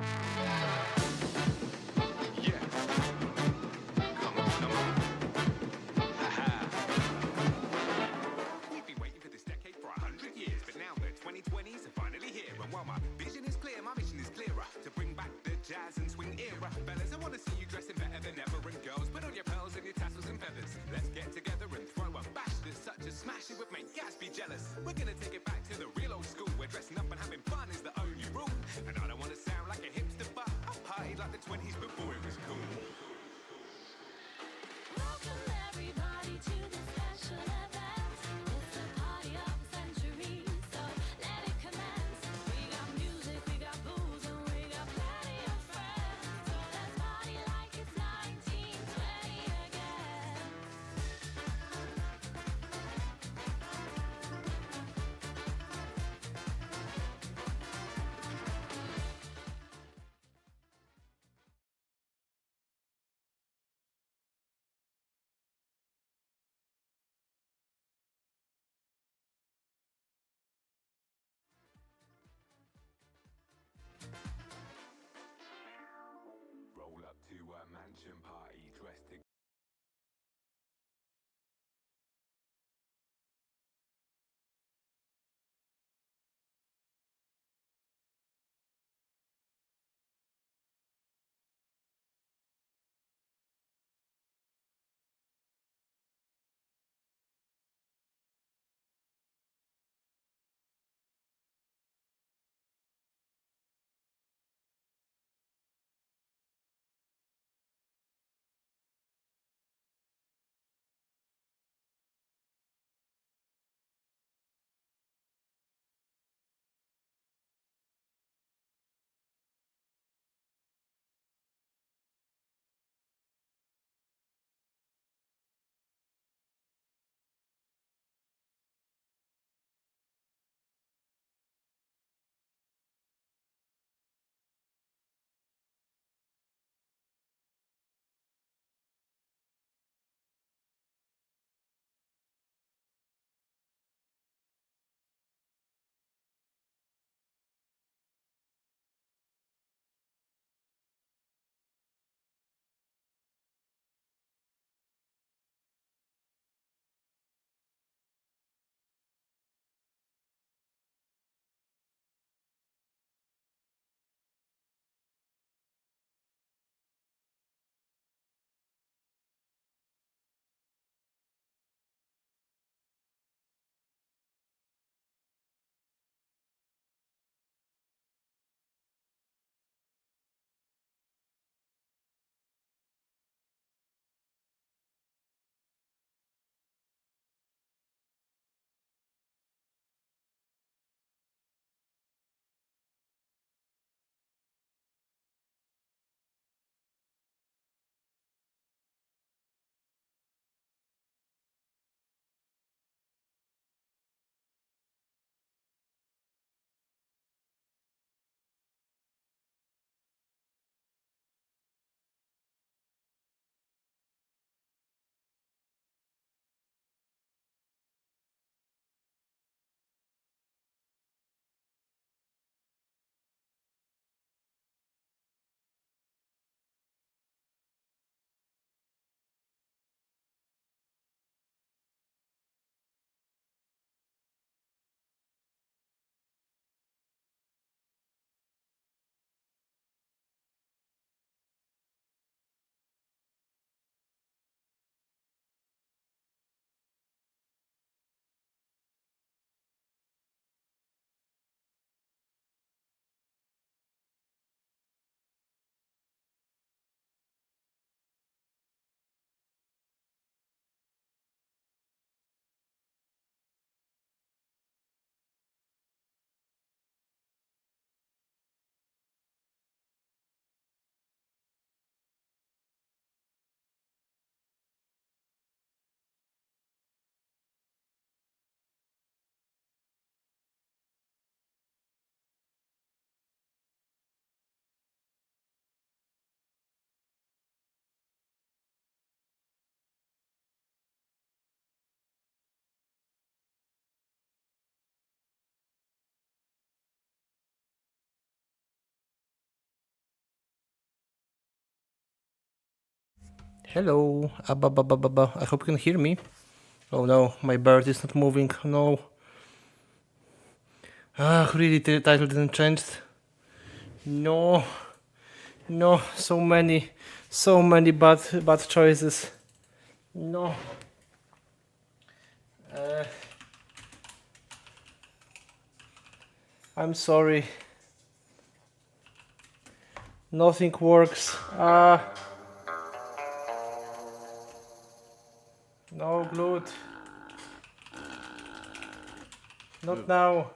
Yeah, come on, come on. We've been waiting for this decade for 100 years, but now the 2020s are finally here. And while my vision is clear, my mission is clearer, to bring back the jazz and swing era. Fellas, I want to see you dressing better than ever. And girls, put on your pearls and your tassels and feathers. Let's get together and throw a bash that's such a smash it would make Gatsby jealous. We're gonna take it back to the real old school, where dressing up and having fun is the only rule. And I don't want to sound like a hipster, but I partied like the 20s before it was cool. Welcome everybody to this special event. It's the party of the century, so let it commence. We got music, we got booze, and we got plenty of friends. So let's party like it's 1920 again. Hello. I hope you can hear me. Oh no, my bird is not moving. No. Really, the title didn't change. No. No, so many bad choices. No. I'm sorry. Nothing works. No, Glut. Not now.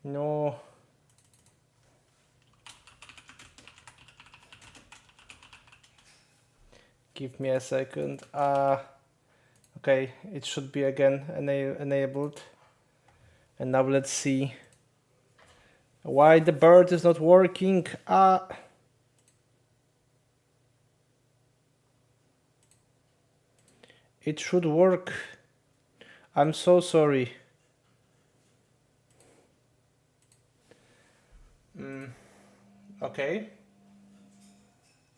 No. Give me a second. Okay, it should be again enabled. And now let's see why the bird is not working. It should work. I'm so sorry. Okay.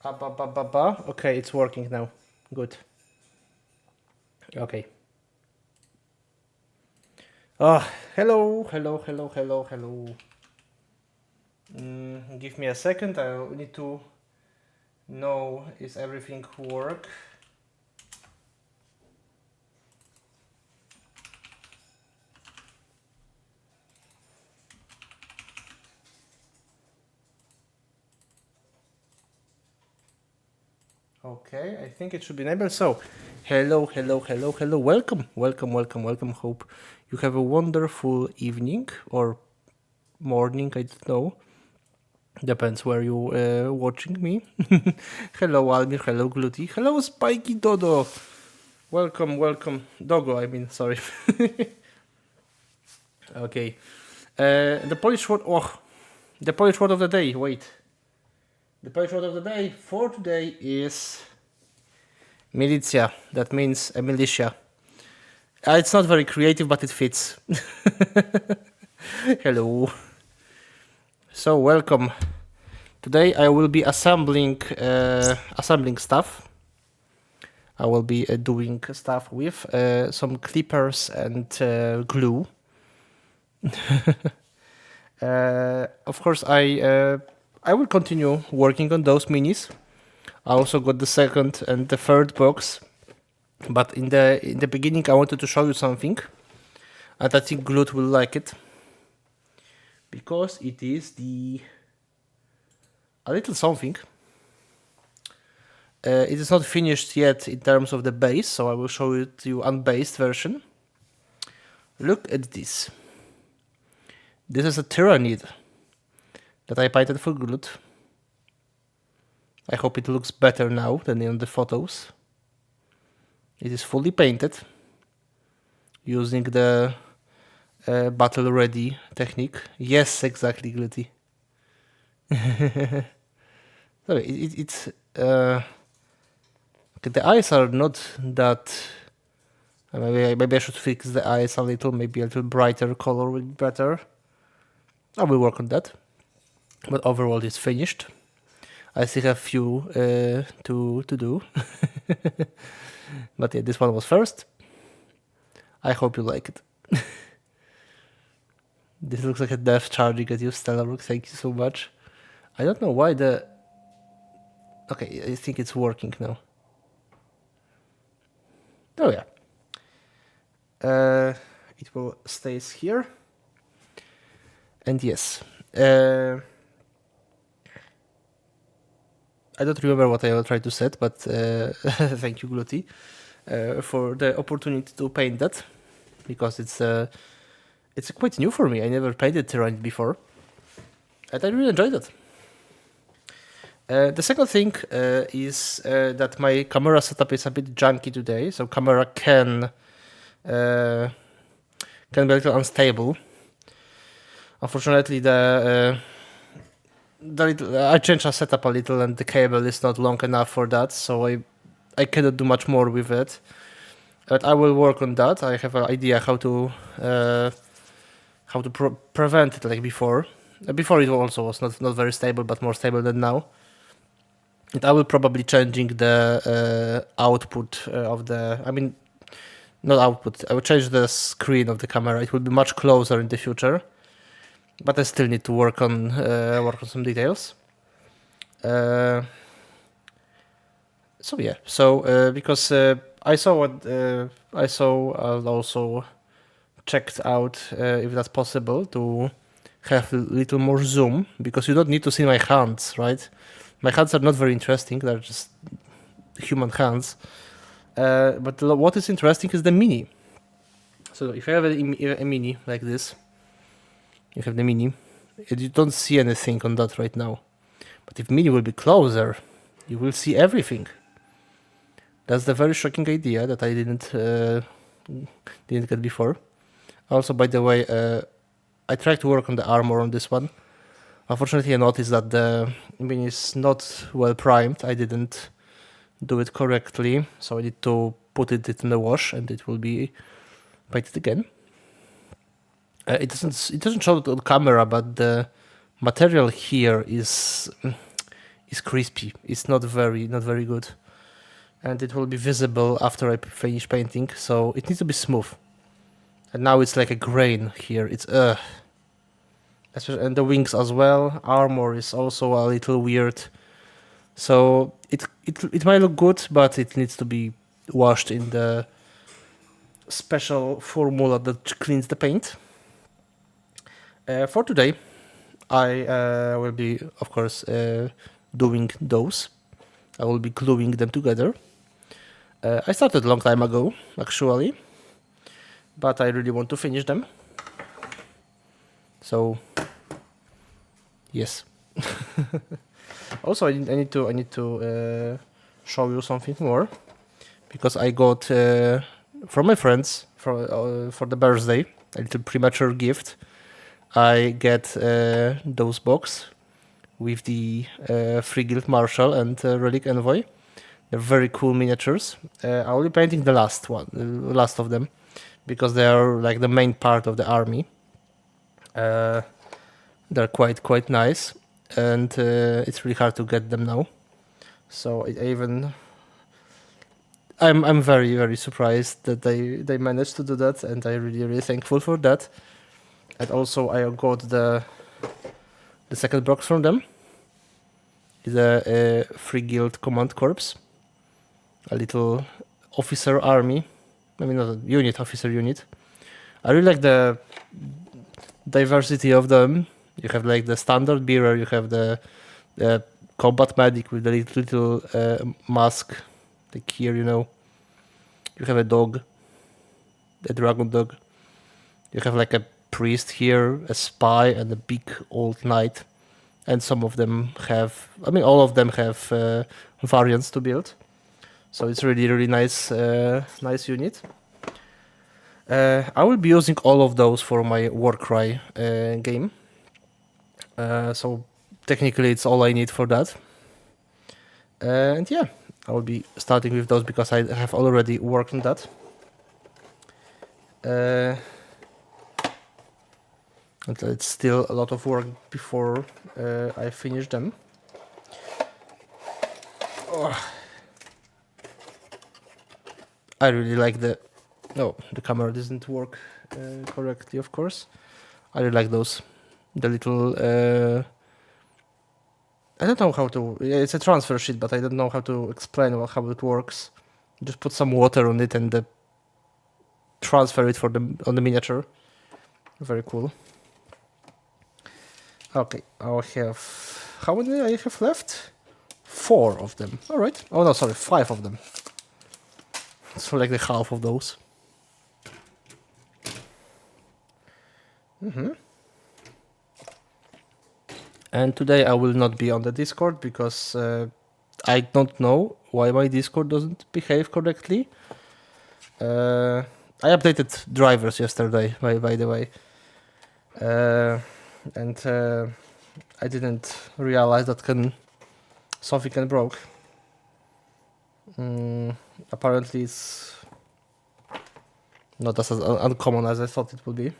Okay, it's working now. Good. Okay. Hello. Give me a second. I need to know is everything work. Okay, I think it should be enabled. So, hello. Welcome. Hope you have a wonderful evening or morning. I don't know. Depends where you watching me. Hello, Almir. Hello, Gluty. Hello, Spiky Dodo. Welcome. Dogo, I mean, sorry. Okay. The Polish word. The Polish word of the day. Wait. The Polish word of the day for today is militia. That means a militia. It's not very creative, but it fits. Hello. So welcome. Today I will be assembling stuff. I will be doing stuff with some clippers and glue. Of course, I will continue working on those minis. I also got the second and the third box, but in the beginning I wanted to show you something, and I think Glut will like it because it is a little something. It is not finished yet in terms of the base, so I will show it to you unbased version. Look at this. This is a Tyrannid that I painted for Glut. I hope it looks better now than in the photos. It is fully painted using the battle ready technique. Yes, exactly, Gluty. So it's the eyes are not that. Maybe I should fix the eyes a little. Maybe a little brighter color will be better. I will work on that. But overall, it's finished. I still have few to do. But yeah, this one was first. I hope you like it. This looks like a death charging at you, Stellar. Thank you so much. I don't know why the... Okay, I think it's working now. Oh yeah. It will stays here. And yes. I don't remember what I will try to set, but thank you, Gluty, for the opportunity to paint that, because it's quite new for me. I never painted Tyrannid before, and I really enjoyed it. The second thing is that my camera setup is a bit junky today, so camera can be a little unstable. Unfortunately, I changed the setup a little, and the cable is not long enough for that, so I cannot do much more with it. But I will work on that. I have an idea how to prevent it like before. Before it also was not very stable, but more stable than now. And I will probably changing the output of the. I mean, not output. I will change the screen of the camera. It will be much closer in the future, but I still need to work on some details. So yeah. So because I saw what I saw, I'll also checked out if that's possible to have a little more zoom, because you don't need to see my hands, right? My hands are not very interesting. They're just human hands. But what is interesting is the mini. So if you have a mini like this, you have the mini, you don't see anything on that right now. But if mini will be closer, you will see everything. That's the very shocking idea that I didn't get before. Also, by the way, I tried to work on the armor on this one. Unfortunately, I noticed that the mini is not well primed. I didn't do it correctly, so I need to put it in the wash, and it will be painted again. It doesn't show it on camera, but the material here is crispy. It's not very good, and it will be visible after I finish painting. So it needs to be smooth. And now it's like a grain here. It's and the wings as well. Armor is also a little weird. So it might look good, but it needs to be washed in the special formula that cleans the paint. For today, I will be, of course, doing those. I will be gluing them together. I started a long time ago, actually, but I really want to finish them. So, yes. Also, I need to show you something more, because I got from my friends for the birthday a little premature gift. I get those box with the Free Guild Marshal and Relic Envoy. They're very cool miniatures. I will be painting the last of them, because they are like the main part of the army. They're quite nice, and it's really hard to get them now. So I'm very surprised that they managed to do that, and I'm really thankful for that. And also I got the second box from them. It's a Free Guild Command Corps, a little officer army. I mean, not a unit, officer unit. I really like the diversity of them. You have like the standard bearer, you have the combat medic with the little mask, like here, you have a dog, a dragon dog. You have like a priest here, a spy, and a big old knight. And some of them have, all of them have variants to build. So it's really nice unit. I will be using all of those for my Warcry game. So technically it's all I need for that. And yeah, I will be starting with those because I have already worked on that. And it's still a lot of work before I finish them. Oh. I really like the camera doesn't work correctly, of course. I really like those. The little I don't know how to. It's a transfer sheet, but I don't know how to explain how it works. Just put some water on it and transfer it on the miniature. Very cool. Okay, I'll have. How many I have left? 4 of them. All right. Oh no, sorry, 5 of them. So like the half of those. And today I will not be on the Discord because I don't know why my Discord doesn't behave correctly. I updated drivers yesterday, by the way. And I didn't realize that something can broke. Apparently it's Not as uncommon as I thought it would be.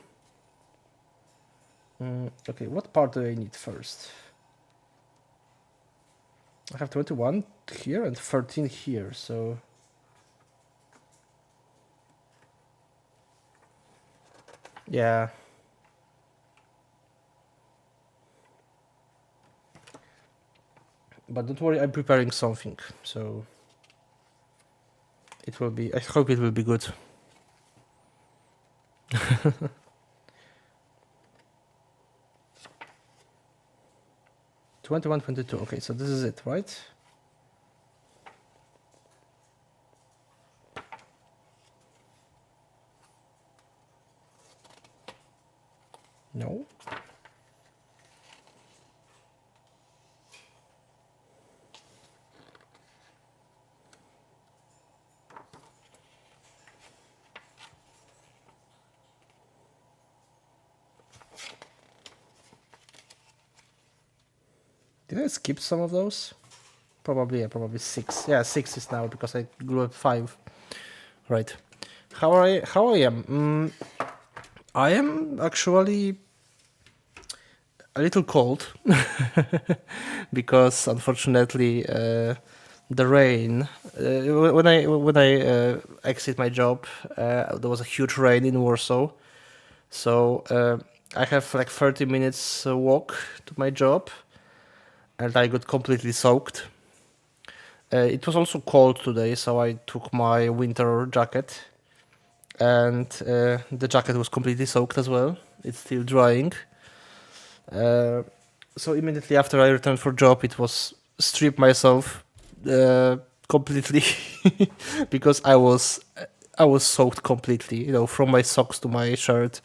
Okay, what part do I need first? I have 21 here and 13 here, so... Yeah. But don't worry, I'm preparing something, so... It will be... I hope it will be good. 21, 22. Okay, so this is it, right? No. Did I skip some of those? Probably, yeah, probably 6. Yeah, 6 is now because I grew up 5. Right. How I am? I am actually a little cold because unfortunately the rain. When I exit my job, there was a huge rain in Warsaw, so I have like 30 minutes walk to my job, and I got completely soaked. It was also cold today, so I took my winter jacket, and the jacket was completely soaked as well. It's still drying. So immediately after I returned for job, it was strip myself completely because I was soaked completely. You know, from my socks to my shirt,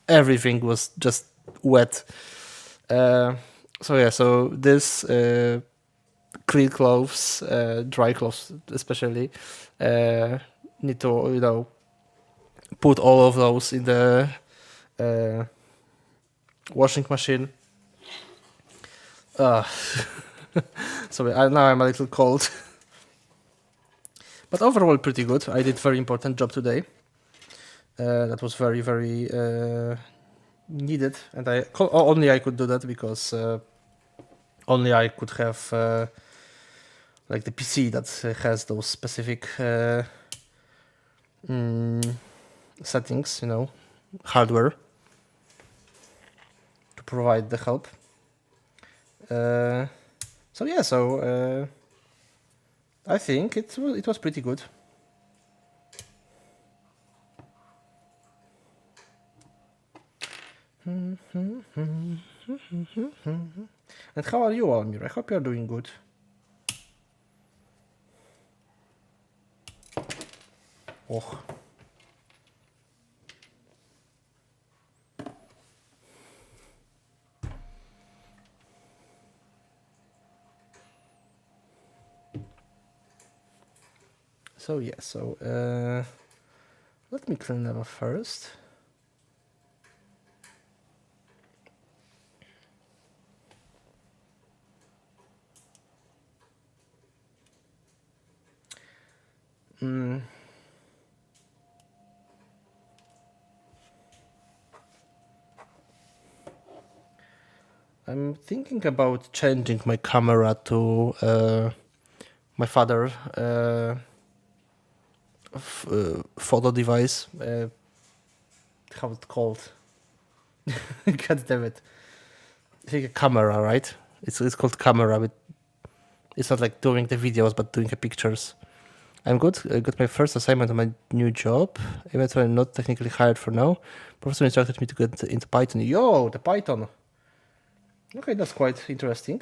everything was just wet. So yeah, so this clean clothes, dry clothes especially, need to put all of those in the uh, washing machine. Sorry, now I'm a little cold. But overall, pretty good. I did very important job today. That was very, very needed, and only I could do that because only I could have like the PC that has those specific settings, hardware to provide the help. So yeah, I think it was pretty good. And how are you, Almir? I hope you are doing good. Oh. So yeah, let me clean them up first. I'm thinking about changing my camera to my father photo device. How it's called? God damn it! I think a camera, right? It's called camera, but it's not like doing the videos, but doing the pictures. I'm good. I got my first assignment on my new job, even though I'm not technically hired for now. Professor instructed me to get into Python. Yo, the Python. Okay, that's quite interesting.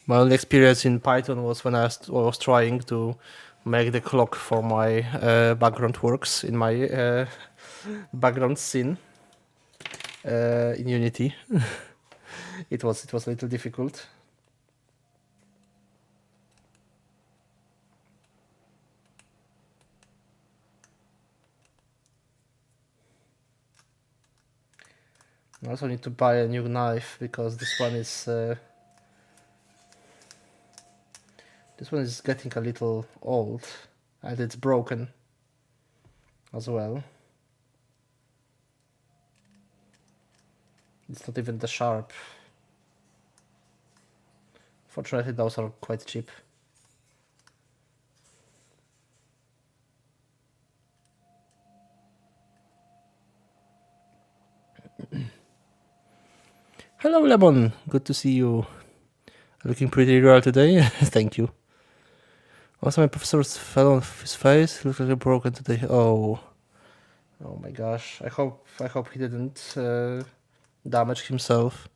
My only experience in Python was when I was trying to make the clock for my background works in my background scene in Unity. It was a little difficult. I also need to buy a new knife because this one is This one is getting a little old, and it's broken as well. It's not even the sharp. Fortunately, those are quite cheap. Hello, Lemon. Good to see you. Looking pretty real today. Thank you. Also, my professor fell on his face. Looks like a broken today. Oh my gosh. I hope he didn't damage himself.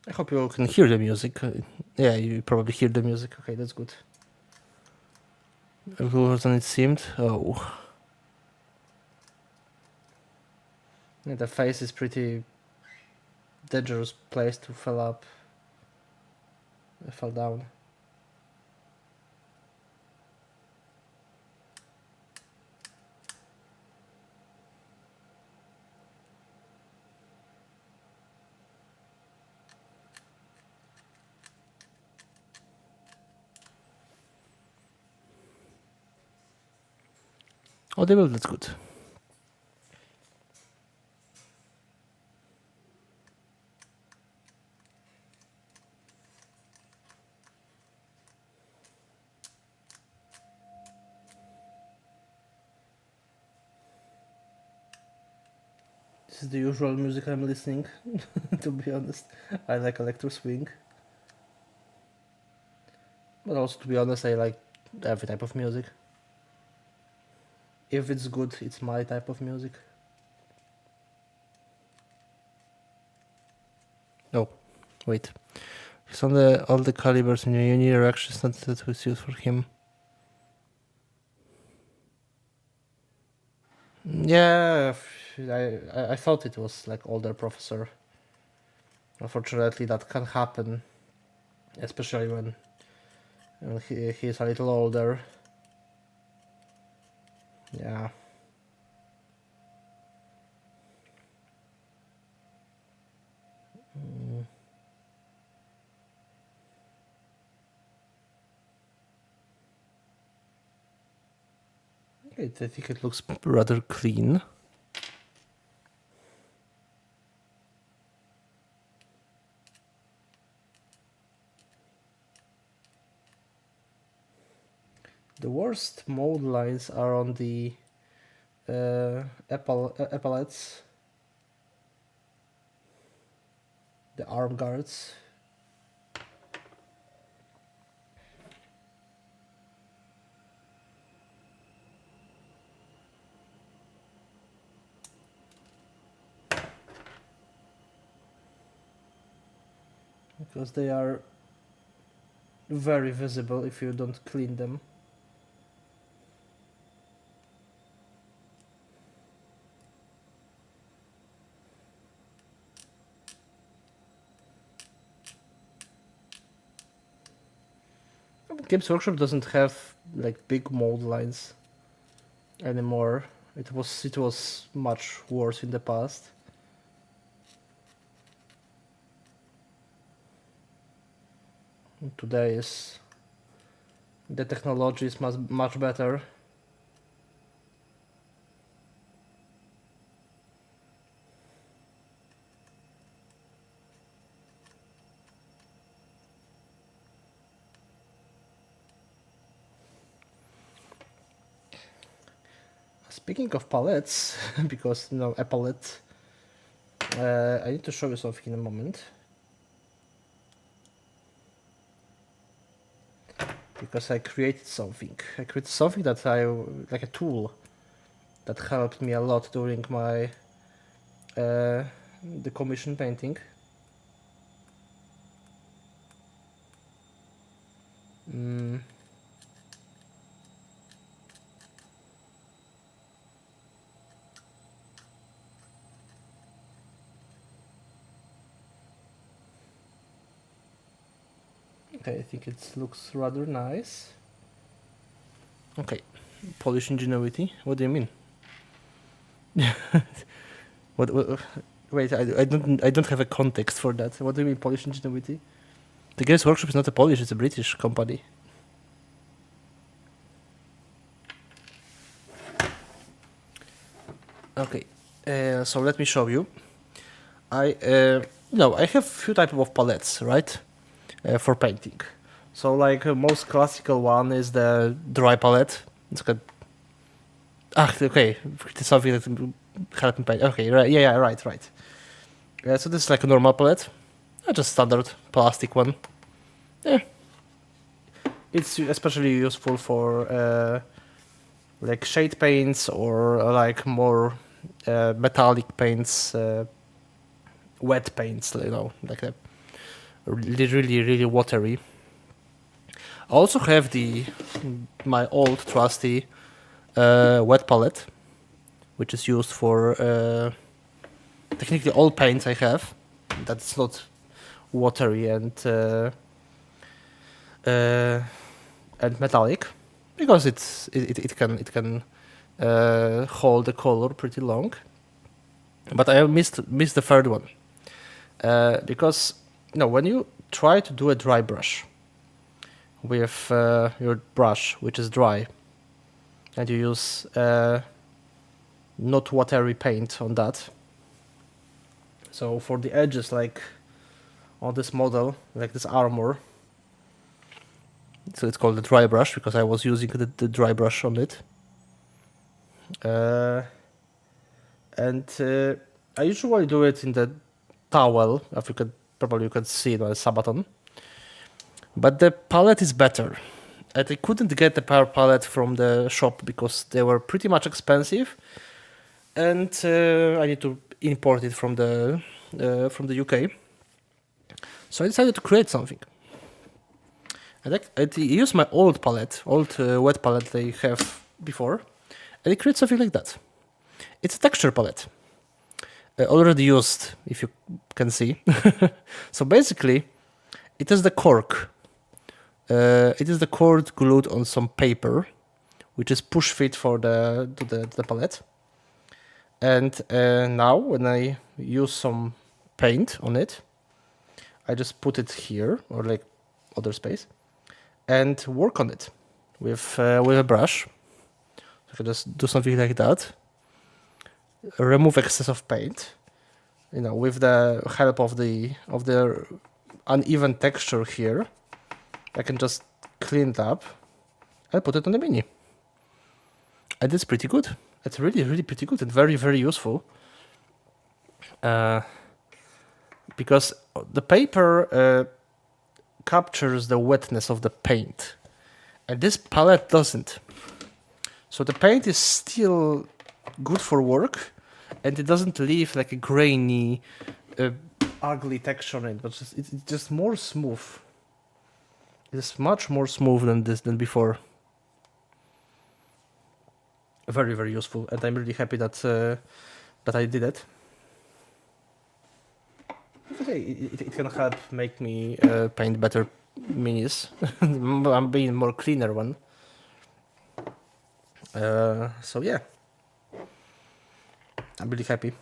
I hope you can hear the music. Yeah, you probably hear the music. Okay, that's good. Worse than it seemed. Oh. Yeah, the face is pretty dangerous place to fall down. Audible, that's good. This is the usual music I'm listening, to be honest. I like electro swing. But also, to be honest, I like every type of music. If it's good, it's my type of music. Oh, wait. He's on all the calibers in your uni reactions, not that was used for him. Yeah, I thought it was like older professor. Unfortunately, that can happen, especially when he is a little older. Yeah. I think it looks rather clean. The worst mold lines are on the epaulets, the arm guards. Because they are very visible if you don't clean them. Games Workshop doesn't have like big mold lines anymore. It was much worse in the past. Today is the technology is much better. Speaking of palettes, because a palette, I need to show you something in a moment. Because I created something. I created something that like a tool that helped me a lot during my the commission painting. Okay, I think it looks rather nice. Okay, Polish ingenuity. What do you mean? what? Wait, I don't have a context for that. What do you mean Polish ingenuity? The Games Workshop is not a Polish; it's a British company. Okay, so let me show you. I have few type of palettes, right, for painting. So like most classical one is the dry palette. It's got okay, it's something that help me paint. Okay, right, yeah, right. So this is like a normal palette, just standard plastic one. Yeah, it's especially useful for like shade paints or like more metallic paints, wet paints, like a really watery. I also have my old trusty wet palette, which is used for technically all paints I have. That's not watery and metallic, because it can hold the color pretty long. But I missed the third one because when you try to do a dry brush with your brush, which is dry, and you use not watery paint on that. So for the edges, like on this model, like this armor, so it's called the dry brush because I was using the dry brush on it. And I usually do it in the towel, if you could see it on a Sabaton. But the palette is better. And I couldn't get the power palette from the shop because they were pretty much expensive, and I need to import it from the UK. So I decided to create something. And I use my old wet palette they have before, and I create something like that. It's a texture palette, already used, if you can see. So basically, it is the cork. It is the cord glued on some paper, which is push fit for the palette. And now, when I use some paint on it, I just put it here or like other space, and work on it with a brush. I can just do something like that. Remove excess of paint, with the help of the uneven texture here. I can just clean it up and put it on the mini. And it's pretty good. It's really pretty good and very, very useful. Because the paper captures the wetness of the paint, and this palette doesn't. So the paint is still good for work, and it doesn't leave like a grainy, ugly texture on it, but it's just more smooth. It's much more smooth than before. Very, very useful, and I'm really happy that I did it. Okay, it can help make me paint better minis. I'm being more cleaner one. So yeah, I'm really happy.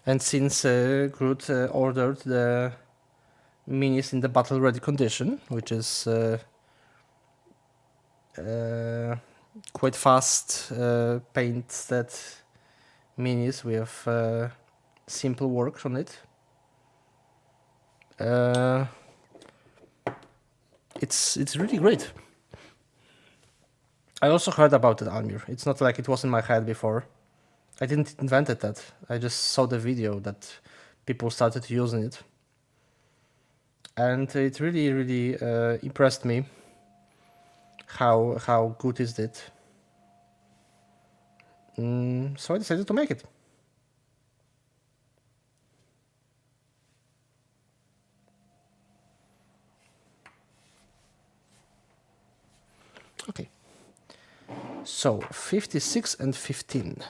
And since Groot ordered the minis in the battle ready condition, which is quite fast paint that minis with simple work on it. It's really great. I also heard about the armor. It's not like it was in my head before. I didn't invent that. I just saw the video that people started using it. And it really impressed me how good is it. So I decided to make it. Okay. So 56 and 15.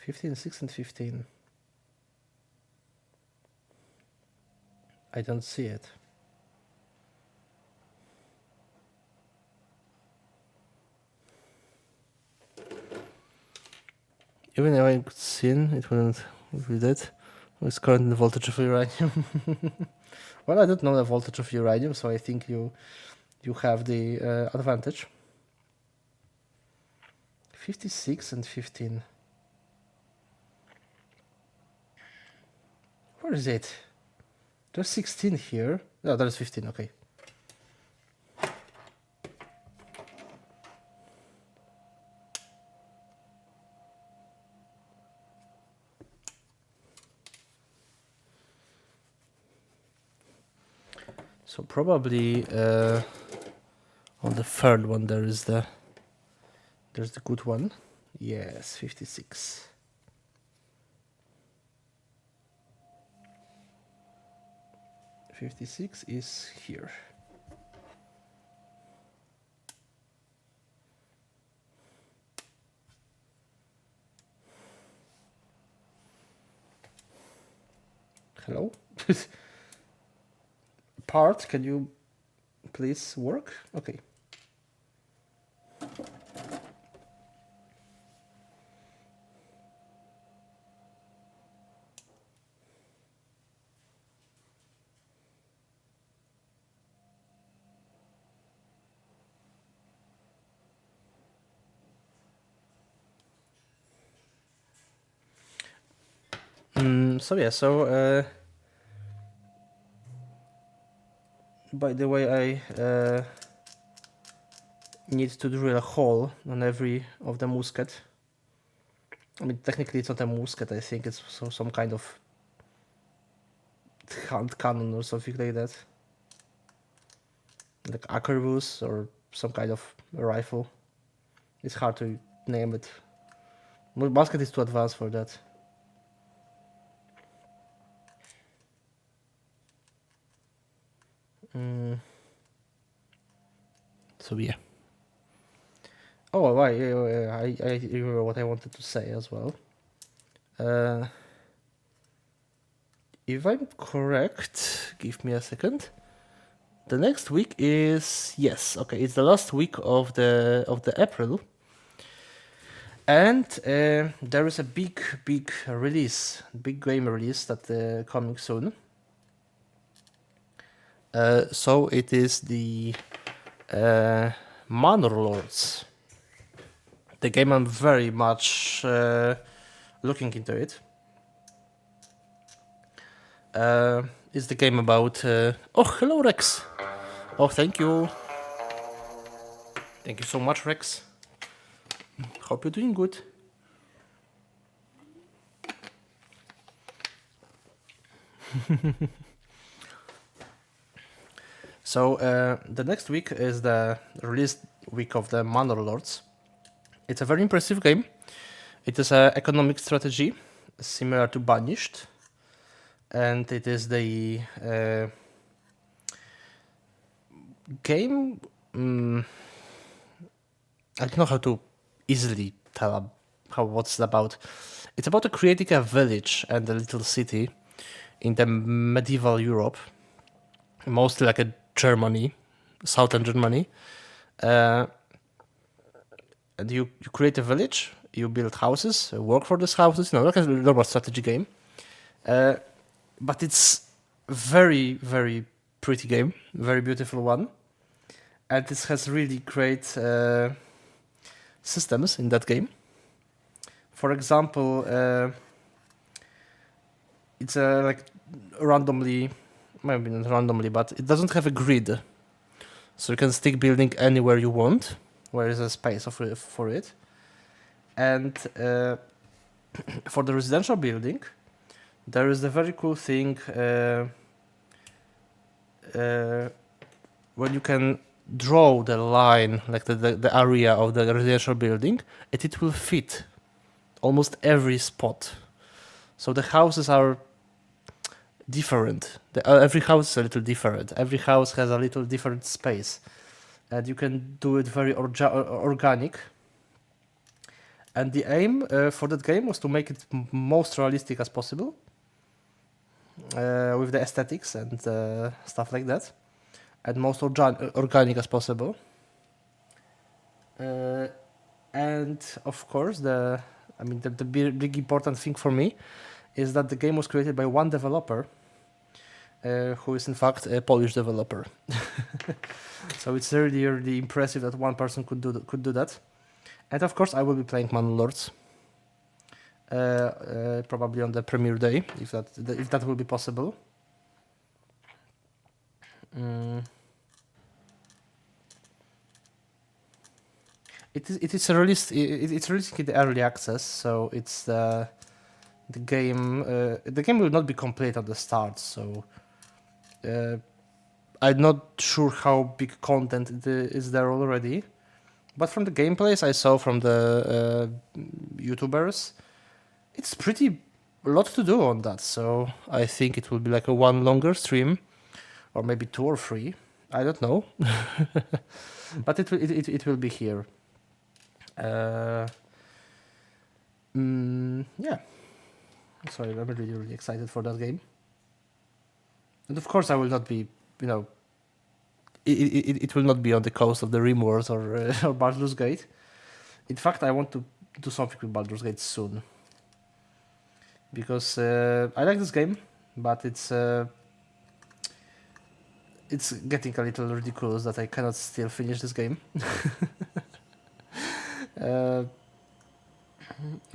15, 6 and 15. I don't see it. Even if I could see it wouldn't be that. What's current the voltage of uranium? Well, I don't know the voltage of uranium, so I think you have the advantage. 56 and 15. Where is it? There's 16 here. No, there's 15, okay. So probably on the third one there's the good one. Yes, 56. .56 is here. Hello? Part, can you please work? Okay. So by the way, I need to drill a hole on every of the musket. I mean, technically it's not a musket, I think it's some kind of hand cannon or something like that. Like arquebus or some kind of rifle. It's hard to name it. Musket is too advanced for that. So yeah. Oh, right. I remember what I wanted to say as well. If I'm correct, give me a second. The next week is it's the last week of the April, and there is a big release, big game release that coming soon. So it is the Manor Lords. The game I'm very much looking into it. Is the game about... oh, hello, Rex. Oh, thank you. Thank you so much, Rex. Hope you're doing good. So, the next week is the release week of the Manor Lords. It's a very impressive game. It is an economic strategy, similar to Banished. And it is the game... I don't know how to easily tell what's it about. It's about creating a village and a little city in the medieval Europe, mostly like a Germany, southern Germany. And you create a village, you build houses, work for these houses, like a normal strategy game. But it's very, very pretty game, very beautiful one. And it has really great systems in that game. For example, it's like randomly, maybe not randomly, but it doesn't have a grid. So you can stick building anywhere you want, where is a space for it. And for the residential building, there is a very cool thing when you can draw the line, like the area of the residential building, and it will fit almost every spot. So the houses are different. Every house is a little different. Every house has a little different space. And you can do it very organic. And the aim for that game was to make it most realistic as possible, with the aesthetics and stuff like that, and most organic as possible. And of course, the big important thing for me is that the game was created by one developer, who is in fact a Polish developer. So it's really, really impressive that one person could do that. And of course, I will be playing Manlords, probably on the premiere day, if that will be possible. It's releasing in the early access, so it's the game. The game will not be complete at the start, so I'm not sure how big content is there already. But from the gameplays I saw from the YouTubers, it's pretty a lot to do on that. So I think it will be like a one longer stream, or maybe 2 or 3. I don't know, but it will be here. Yeah. So I'm really, really excited for that game. And of course, I will not be, it will not be on the coast of the Rimworld or Baldur's Gate. In fact, I want to do something with Baldur's Gate soon. Because I like this game, but it's getting a little ridiculous that I cannot still finish this game.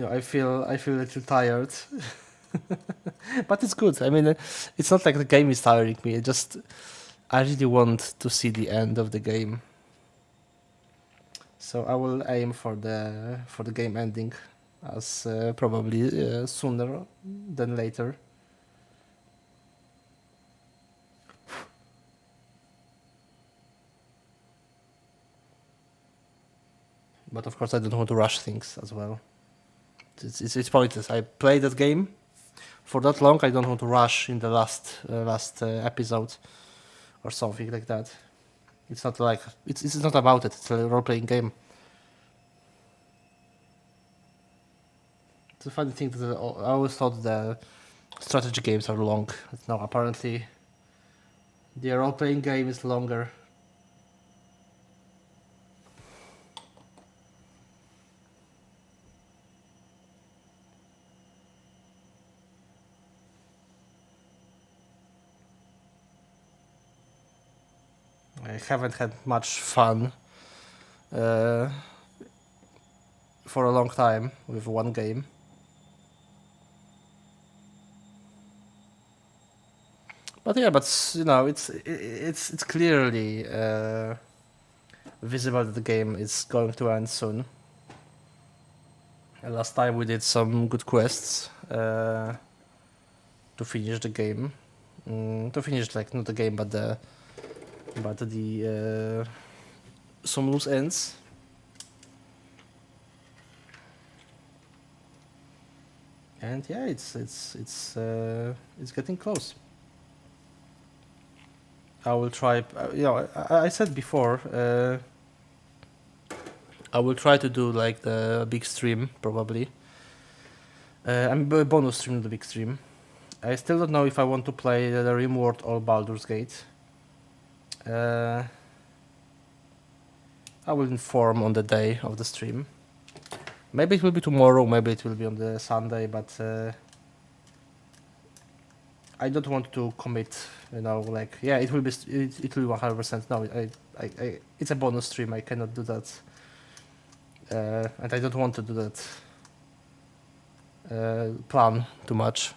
I feel a little tired. But it's good. I mean, it's not like the game is tiring me. I really want to see the end of the game. So I will aim for the game ending as probably sooner than later. But of course, I don't want to rush things as well. It's pointless. I played that game for that long. I don't want to rush in the last episode or something like that. It's not like it's not about it. It's a role-playing game. It's a funny thing that I always thought the strategy games are long. Now apparently the role-playing game is longer. I haven't had much fun for a long time with one game. But yeah, it's clearly visible that the game is going to end soon. Last time we did some good quests to finish the game. To finish like not the game, but the some loose ends. And yeah, it's getting close. I will try. I said before. I will try to do like the big stream probably. A bonus stream, the big stream. I still don't know if I want to play the Rimworld or Baldur's Gate. I will inform on the day of the stream. Maybe it will be tomorrow, maybe it will be on the Sunday, but I don't want to commit. It will be 100%. No, it's a bonus stream. I cannot do that, and I don't want to do that. Plan too much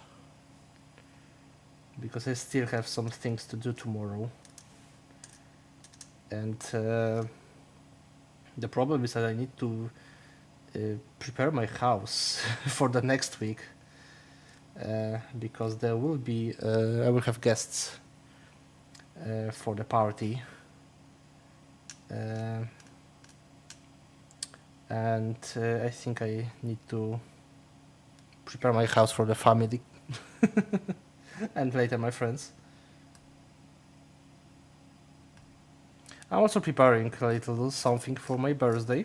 because I still have some things to do tomorrow. And the problem is that I need to prepare my house for the next week because there will be I will have guests for the party, and I think I need to prepare my house for the family and later my friends. I'm also preparing a little something for my birthday.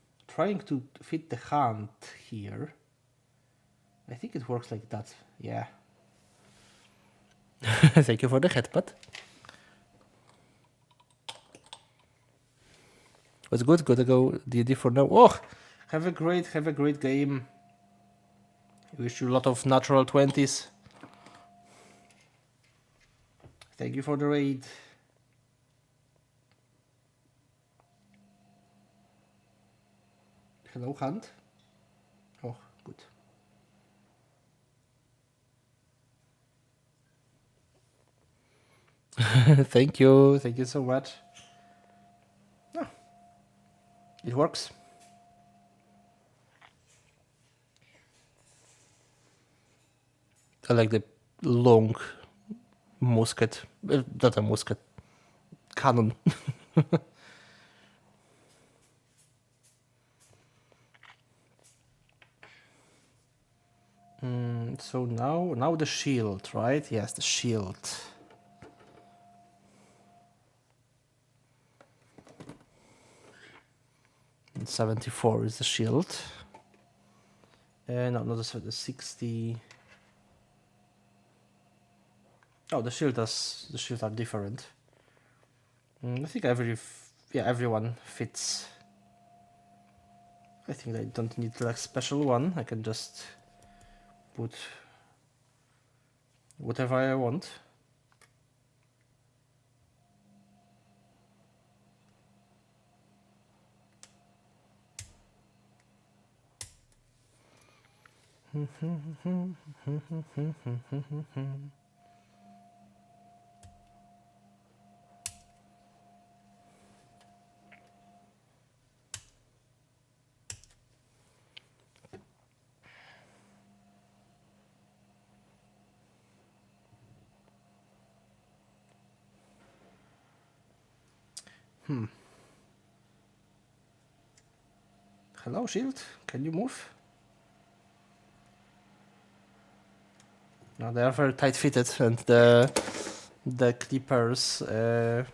trying to fit the hand here. I think it works like that. Yeah. Thank you for the headbutt. Was good. Gotta go D&D for now. Oh, have a great game. Wish you a lot of natural 20s. Thank you for the raid. Hello, hand. Oh, good. Thank you so much. Oh, it works. I like the long musket, not a musket, cannon. So now the shield, right? Yes, the shield. And 74 is the shield. No, not the 60. Oh, the shields are different. I think everyone fits. I think I don't need like special one. I can just put whatever I want. Hello, shield. Can you move? No, they are very tight-fitted, and the clippers they're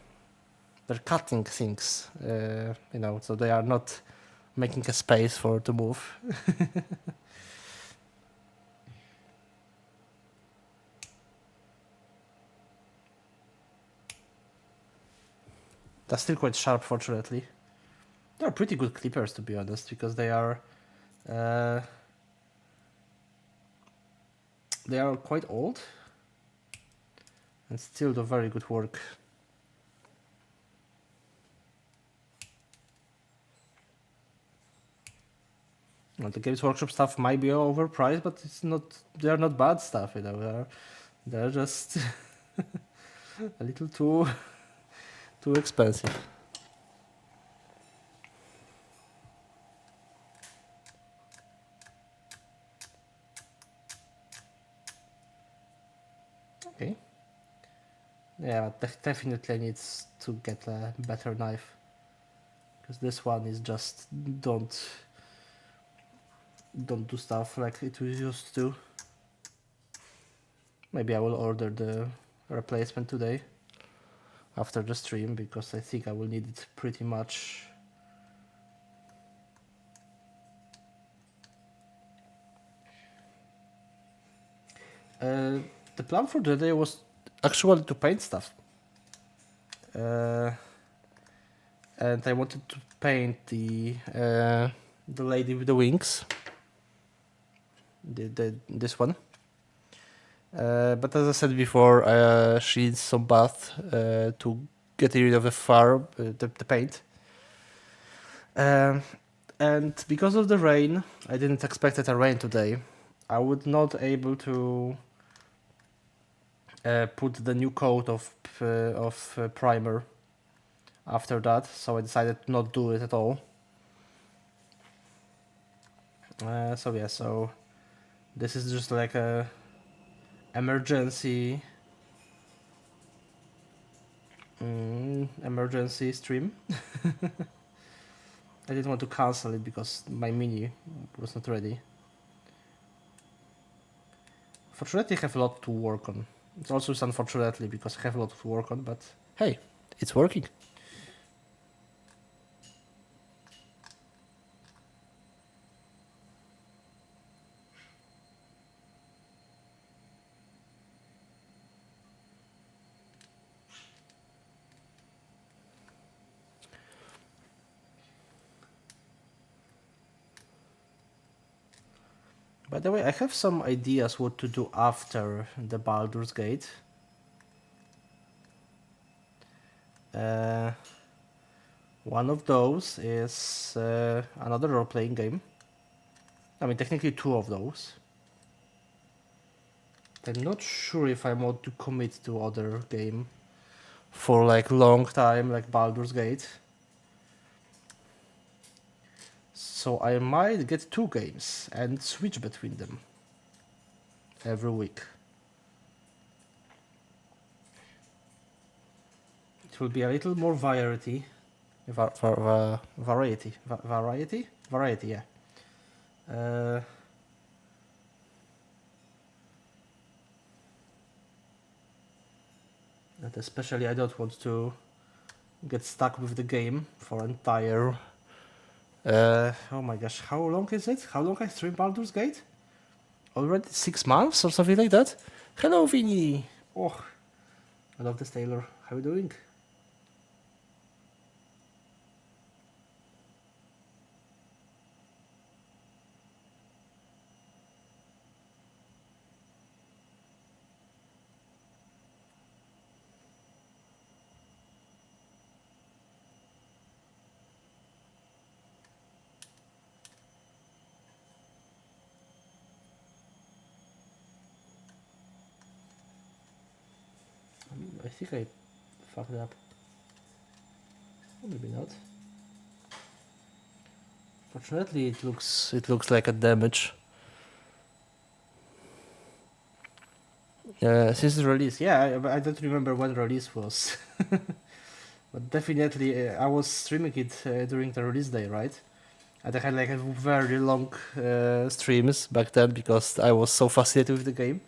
cutting things, so they are not making a space for to move. They're still quite sharp, fortunately. They're pretty good clippers, to be honest, because they are quite old and still do very good work. Well, the Games Workshop stuff might be overpriced, but it's not. They are not bad stuff, They're just a little too expensive. Okay. Yeah, definitely needs to get a better knife, because this one is just don't do stuff like it was used to. Maybe I will order the replacement today after the stream, because I think I will need it pretty much. The plan for the day was actually to paint stuff. And I wanted to paint the lady with the wings. This one. But as I said before, she needs some bath to get rid of the farb, the paint. And because of the rain, I didn't expect it a rain today. I would not able to put the new coat of primer after that, so I decided to not do it at all. So this is just like a emergency stream. I didn't want to cancel it because my mini was not ready. Fortunately, I have a lot to work on. It's also unfortunately because I have a lot to work on, but hey, it's working. By the way, I have some ideas what to do after the Baldur's Gate. One of those is another role-playing game. I mean, technically two of those. I'm not sure if I want to commit to other game for like long time, like Baldur's Gate. So I might get two games and switch between them every week. It will be a little more variety. Variety, yeah. And especially I don't want to get stuck with the game for entire... oh my gosh, how long is it? How long I stream Baldur's Gate? Already 6 months or something like that? Hello, Vinny! Oh, I love this Taylor. How are you doing? I think I fucked up. Or maybe not. Fortunately, it looks like a damage. Since the release, yeah, I don't remember when release was, but definitely I was streaming it during the release day, right? And I had like a very long streams back then because I was so fascinated with the game.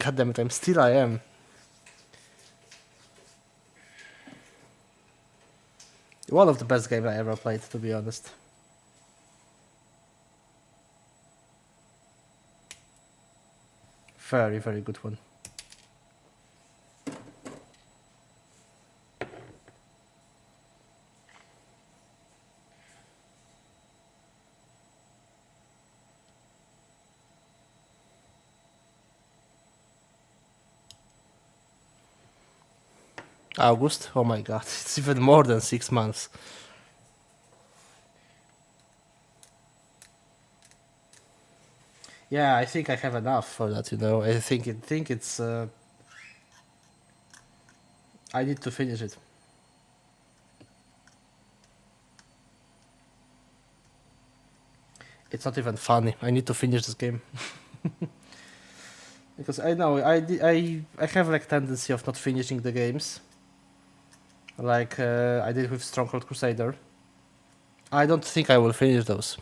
God damn it, I am. One of the best games I ever played, to be honest. Very, very good one. August? Oh my god, it's even more than 6 months. Yeah, I think I have enough for that, you know. I think it's I need to finish it. It's not even funny. I need to finish this game. Because I know I have like tendency of not finishing the games. Like I did with Stronghold Crusader. I don't think I will finish those.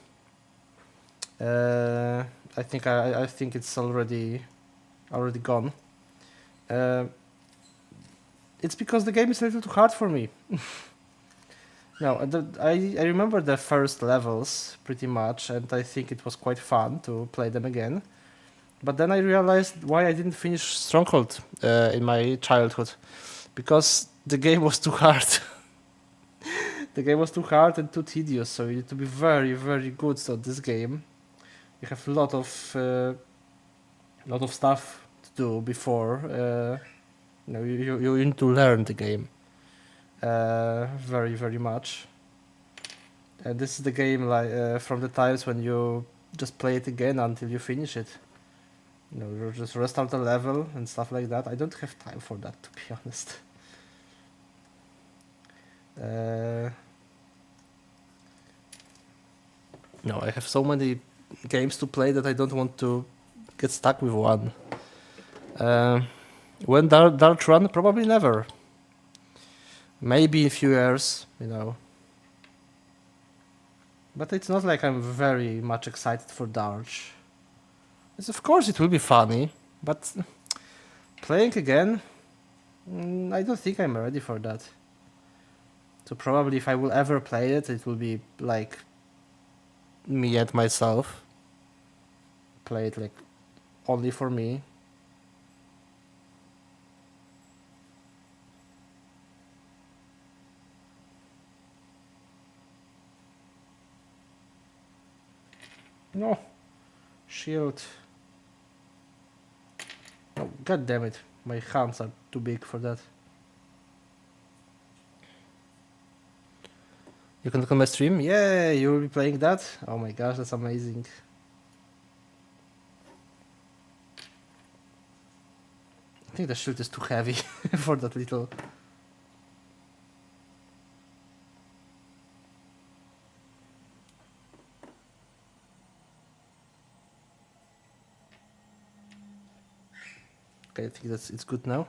I think it's already gone. It's because the game is a little too hard for me. No, I remember the first levels pretty much, and I think it was quite fun to play them again. But then I realized why I didn't finish Stronghold in my childhood, because the game was too hard. The game was too hard and too tedious, so you need to be very, very good at this game. You have a lot of stuff to do before. You need to learn the game very, very much. And this is the game like from the times when you just play it again until you finish it. You just restart the level and stuff like that. I don't have time for that, to be honest. No, I have so many games to play that I don't want to get stuck with one. When Dart Run? Probably never. Maybe in a few years, you know. But it's not like I'm very much excited for Darch. Yes, of course it will be funny, but playing again, I don't think I'm ready for that. So probably if I will ever play it, it will be like me and myself. Play it like only for me. No, shield. Oh, god damn it. My hands are too big for that. You can come my stream? Yeah, you will be playing that? Oh my gosh, that's amazing. I think the shield is too heavy for that little... Okay, I think it's good now.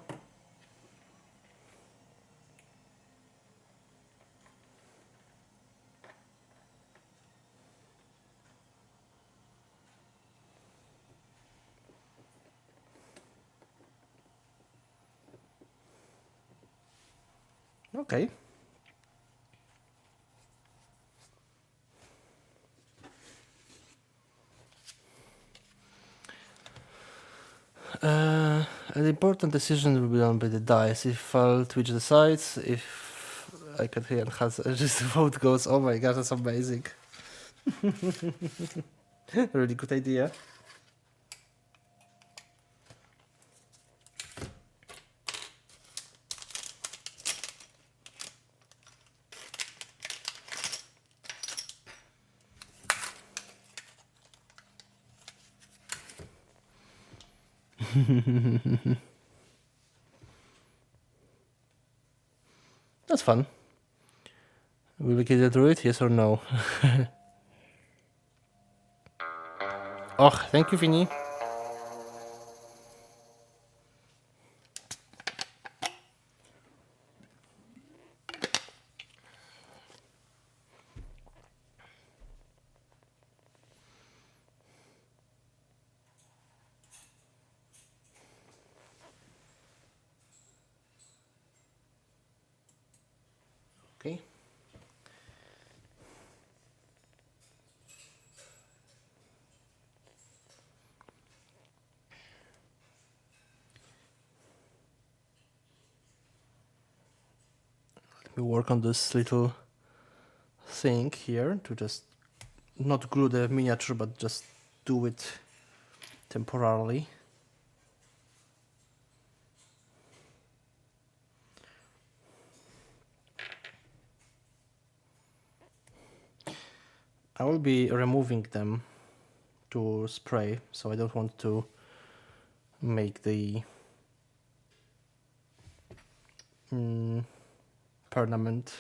Okay. An important decision will be done by the dice. If I'll twitch the sides, if I can hear enhance just the vote goes. Oh my gosh, that's amazing. Really good idea. That's fun. Will we get a druid? Yes or no? Oh, thank you, Vinny. Okay. Let me work on this little thing here to just not glue the miniature, but just do it temporarily. I will be removing them to spray, so I don't want to make the permanent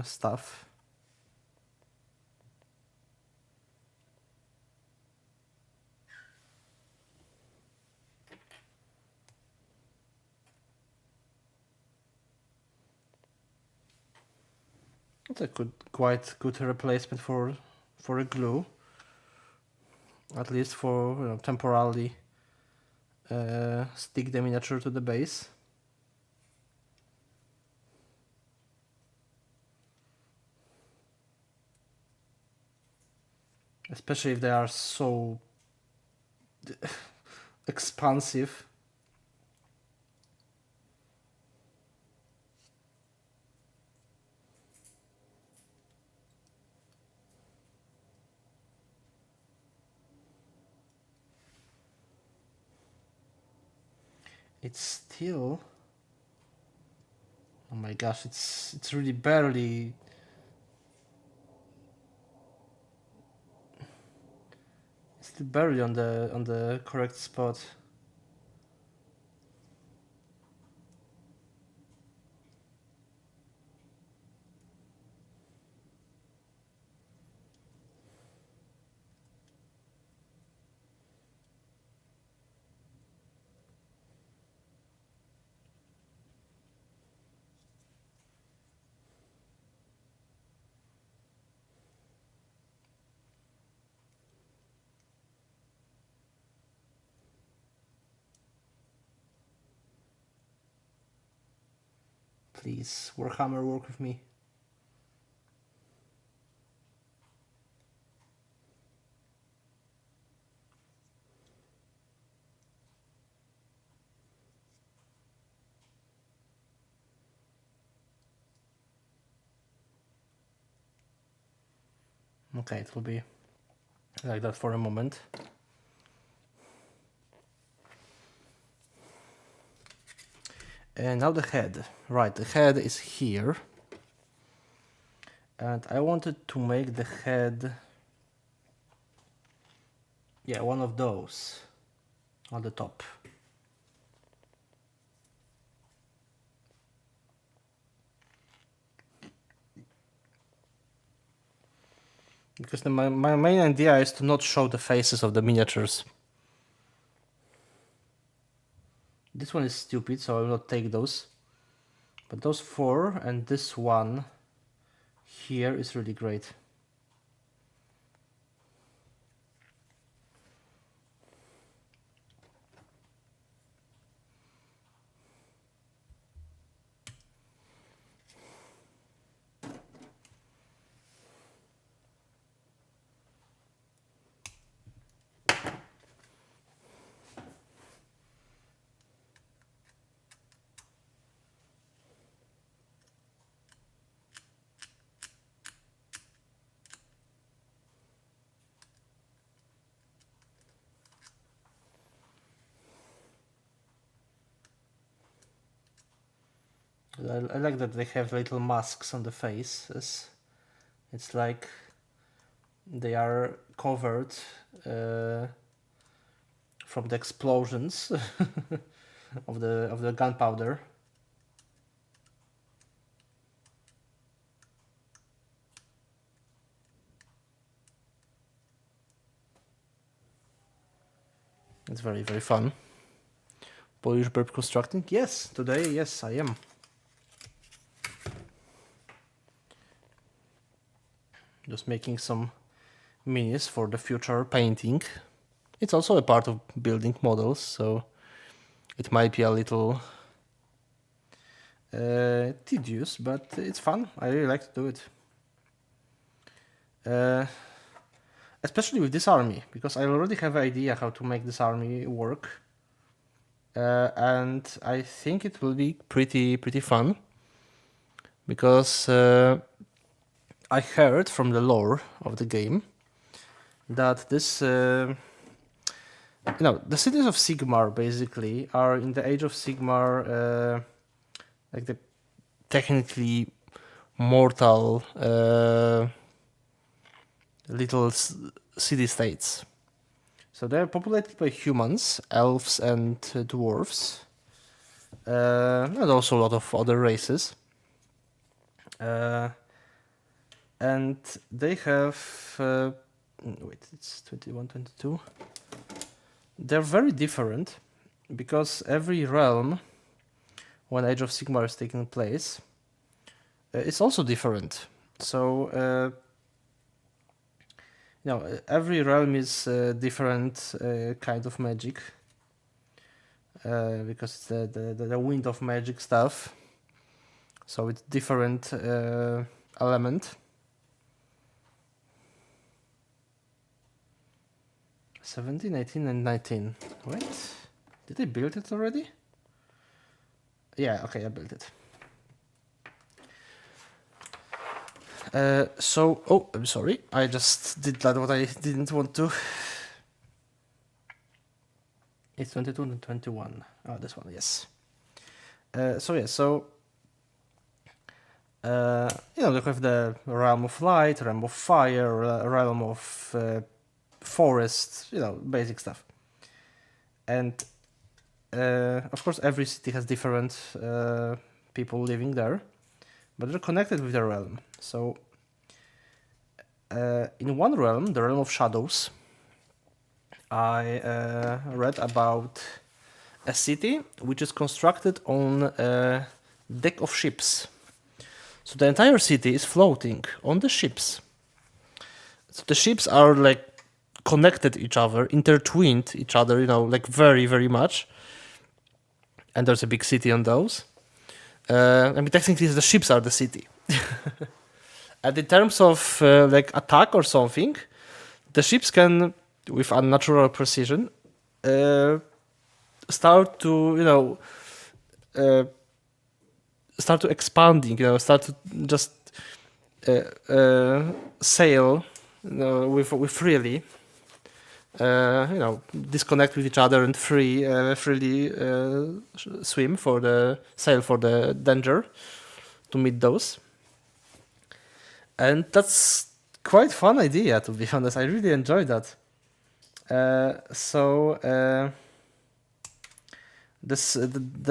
stuff. It's a quite good replacement for a glue, at least for temporarily stick the miniature to the base. Especially if they are so expansive. It's still, oh my gosh, it's really barely, it's still barely on the correct spot. Please, Warhammer, work with me. Okay, it will be like that for a moment. And now the head. Right, the head is here. And I wanted to make the head, yeah, one of those on the top. Because my main idea is to not show the faces of the miniatures. This one is stupid, so I will not take those. But those 4 and this one here is really great. I like that they have little masks on the faces. It's like they are covered from the explosions of the gunpowder. It's very, very fun. Polish burp constructing? Yes, today, yes, I am. Just making some minis for the future painting. It's also a part of building models, so it might be a little tedious, but it's fun. I really like to do it. Especially with this army, because I already have an idea how to make this army work. And I think it will be pretty fun. Because I heard from the lore of the game that this... the cities of Sigmar basically are in the Age of Sigmar like the technically mortal little city-states. So they're populated by humans, elves and dwarves, and also a lot of other races. And they have... wait, it's 21, 22. They're very different, because every realm, when Age of Sigmar is taking place, it's also different. So, every realm is different kind of magic, because it's the wind of magic stuff. So it's different element. 17, 18, and 19. Wait, did I build it already? Yeah, okay, I built it. Oh, I'm sorry. I just did that what I didn't want to. It's 22 and 21. Oh, this one, yes. They have the realm of light, realm of fire, realm of forest, basic stuff. And of course, every city has different people living there, but they're connected with their realm. So in one realm, the realm of shadows, I read about a city which is constructed on a deck of ships. So the entire city is floating on the ships. So the ships are like connected each other, intertwined each other, like very, very much. And there's a big city on those. Technically the ships are the city. And in terms of like attack or something, the ships can, with unnatural precision, start to expanding, start to just sail with freely, disconnect with each other and freely swim for the sail for the danger to meet those. And that's quite fun idea, to be honest. I really enjoyed that. The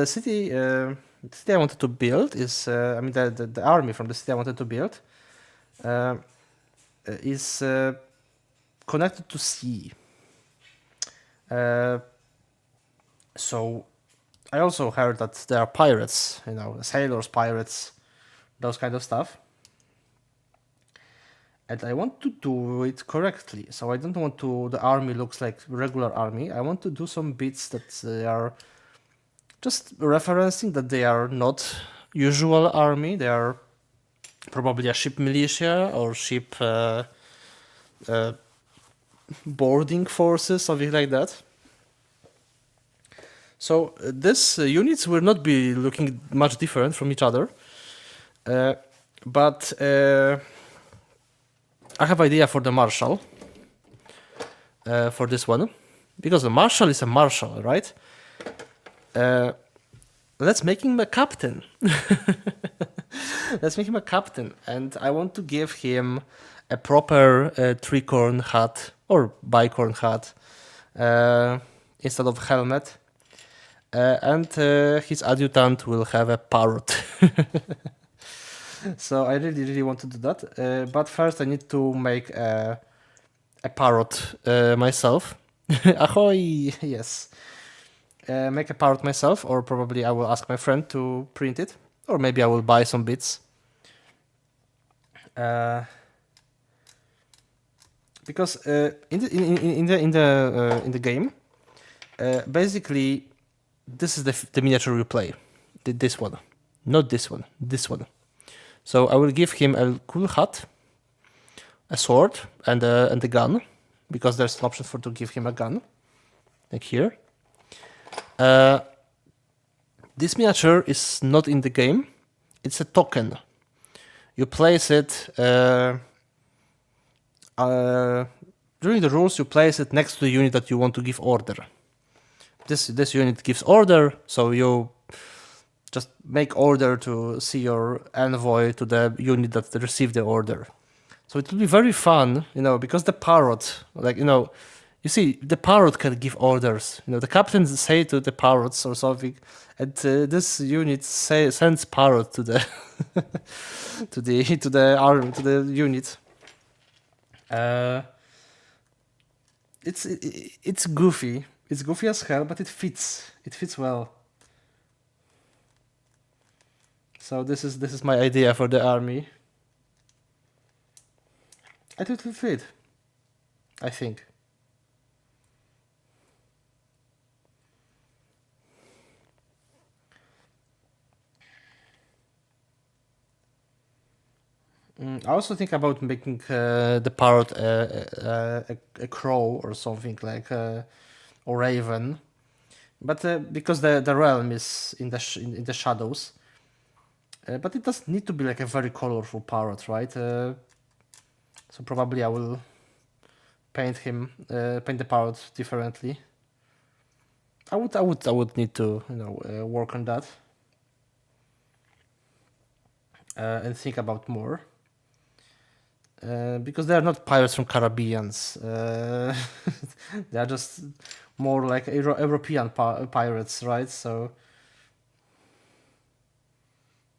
city I wanted to build is the army from the city I wanted to build is connected to sea. So I also heard that there are pirates, sailors, pirates, those kind of stuff. And I want to do it correctly. So I don't want the army looks like regular army. I want to do some bits that they are just referencing that they are not usual army. They are probably a ship militia or ship boarding forces, something like that. So these units will not be looking much different from each other. But I have idea for the marshal for this one. Because the marshal is a marshal, right? Let's make him a captain. Let's make him a captain. And I want to give him a proper tricorn hat or bicorn hat instead of helmet. And his adjutant will have a parrot. So I really, really want to do that. But first I need to make a parrot myself. Ahoy! Yes. Make a parrot myself, or probably I will ask my friend to print it, or maybe I will buy some bits. Because in the game, basically, this is the miniature you play. This one, not this one. This one. So I will give him a cool hat, a sword, and a gun, because there's an option to give him a gun, like here. This miniature is not in the game. It's a token. You place it during the rules. You place it next to the unit that you want to give order. This unit gives order, so you just make order to see your envoy to the unit that received the order. So it will be very fun, because the parrot, you see, the parrot can give orders. The captains say to the parrots or something, and this unit sends parrot to the to the arm to the unit. It's goofy. It's goofy as hell, but it fits. It fits well. So this is my idea for the army. I think it will fit. I think. I also think about making the parrot a crow or something like or raven, but because the realm is in the shadows, but it doesn't need to be like a very colorful parrot, right? So probably I will paint the parrot differently. I would need to work on that and think about more. Because they are not pirates from Caribbeans. They are just more like European pirates, right? So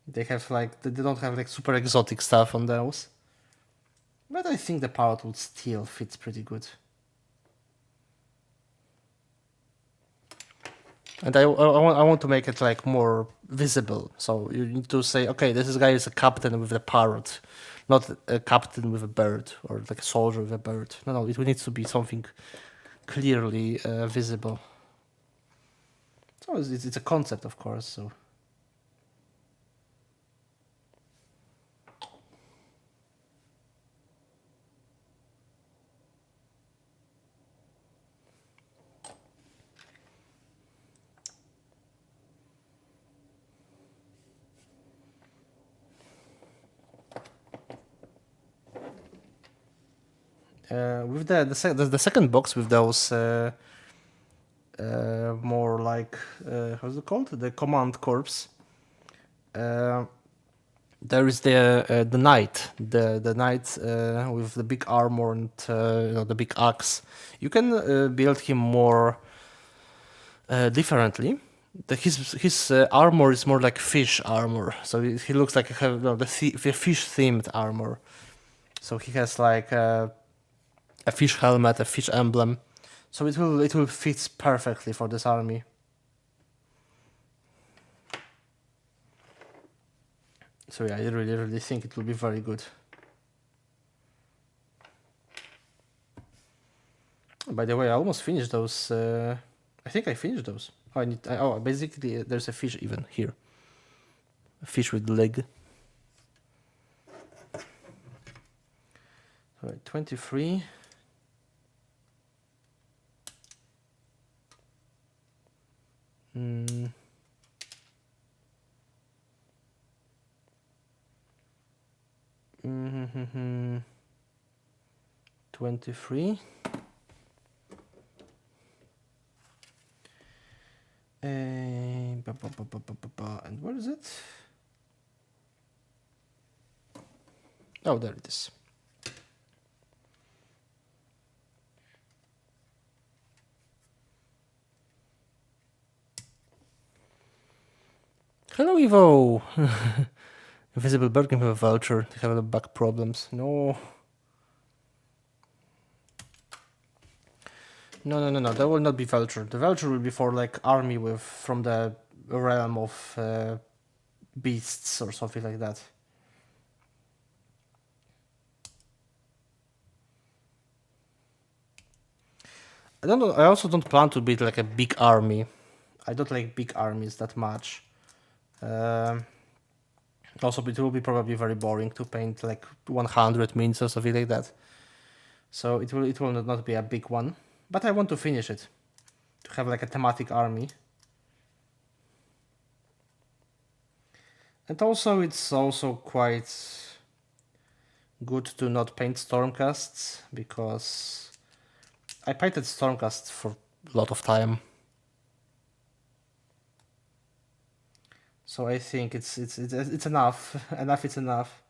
they have they don't have super exotic stuff on those. But I think the parrot would still fit pretty good. And I want to make it more visible. So you need to say, okay, this guy is a captain with a parrot, not a captain with a bird or like a soldier with a bird. No, it needs to be something clearly visible. So it's a concept, of course. So. with the second box with those more like how's it called? The command corps. There is the knight, the knight with the big armor and the big axe. You can build him more differently. His armor is more like fish armor, so he looks like the fish themed armor. So he has like a fish helmet, a fish emblem. So it will fit perfectly for this army. So yeah, I really think it will be very good. By the way, I almost finished those. I think I finished those. Basically, there's a fish even here. A fish with leg. All right, 23. Mm. 23. And where is it? Oh, there it is. Hello, Evo! Invisible bird can have a voucher. They have back problems. No. No. That will not be voucher. The voucher will be for like army from the realm of beasts or something like that. I don't know. I also don't plan to build like a big army. I don't like big armies that much. Also, it will be probably very boring to paint like 100 minutes or something like that. So it will not be a big one. But I want to finish it. To have like a thematic army. And also it's also quite good to not paint Stormcasts, because I painted Stormcasts for a lot of time. So I think it's enough. Enough is enough.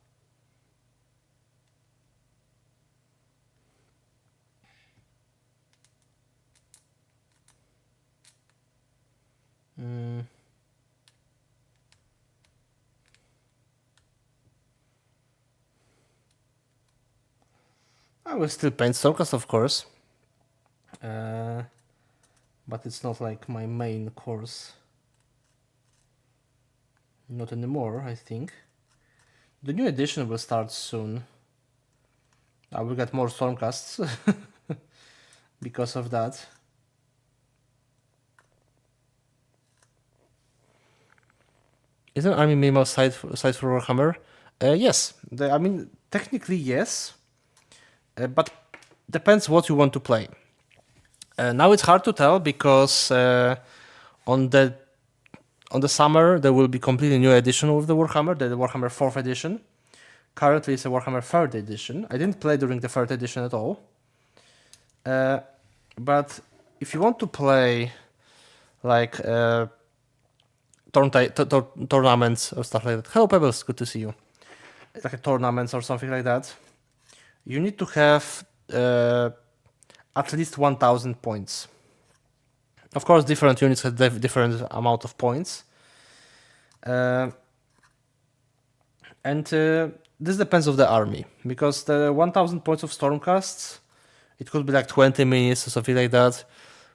I will still paint Stormcast, of course. But it's not like my main course. Not anymore, I think. The new edition will start soon. I will get more Stormcasts because of that. Is an army minimal size for Warhammer? Yes. Technically yes. But depends what you want to play. Now it's hard to tell because on the summer there will be completely new edition of the Warhammer, the Warhammer 4th edition. Currently it's a Warhammer 3rd edition. I didn't play during the 3rd edition at all. But if you want to play like tournaments or stuff like that. Hello Pebbles, good to see you. Like a tournaments or something like that. You need to have at least 1,000 points. Of course, different units have different amount of points. This depends on the army, because the 1,000 points of Stormcasts, it could be like 20 minutes or something like that.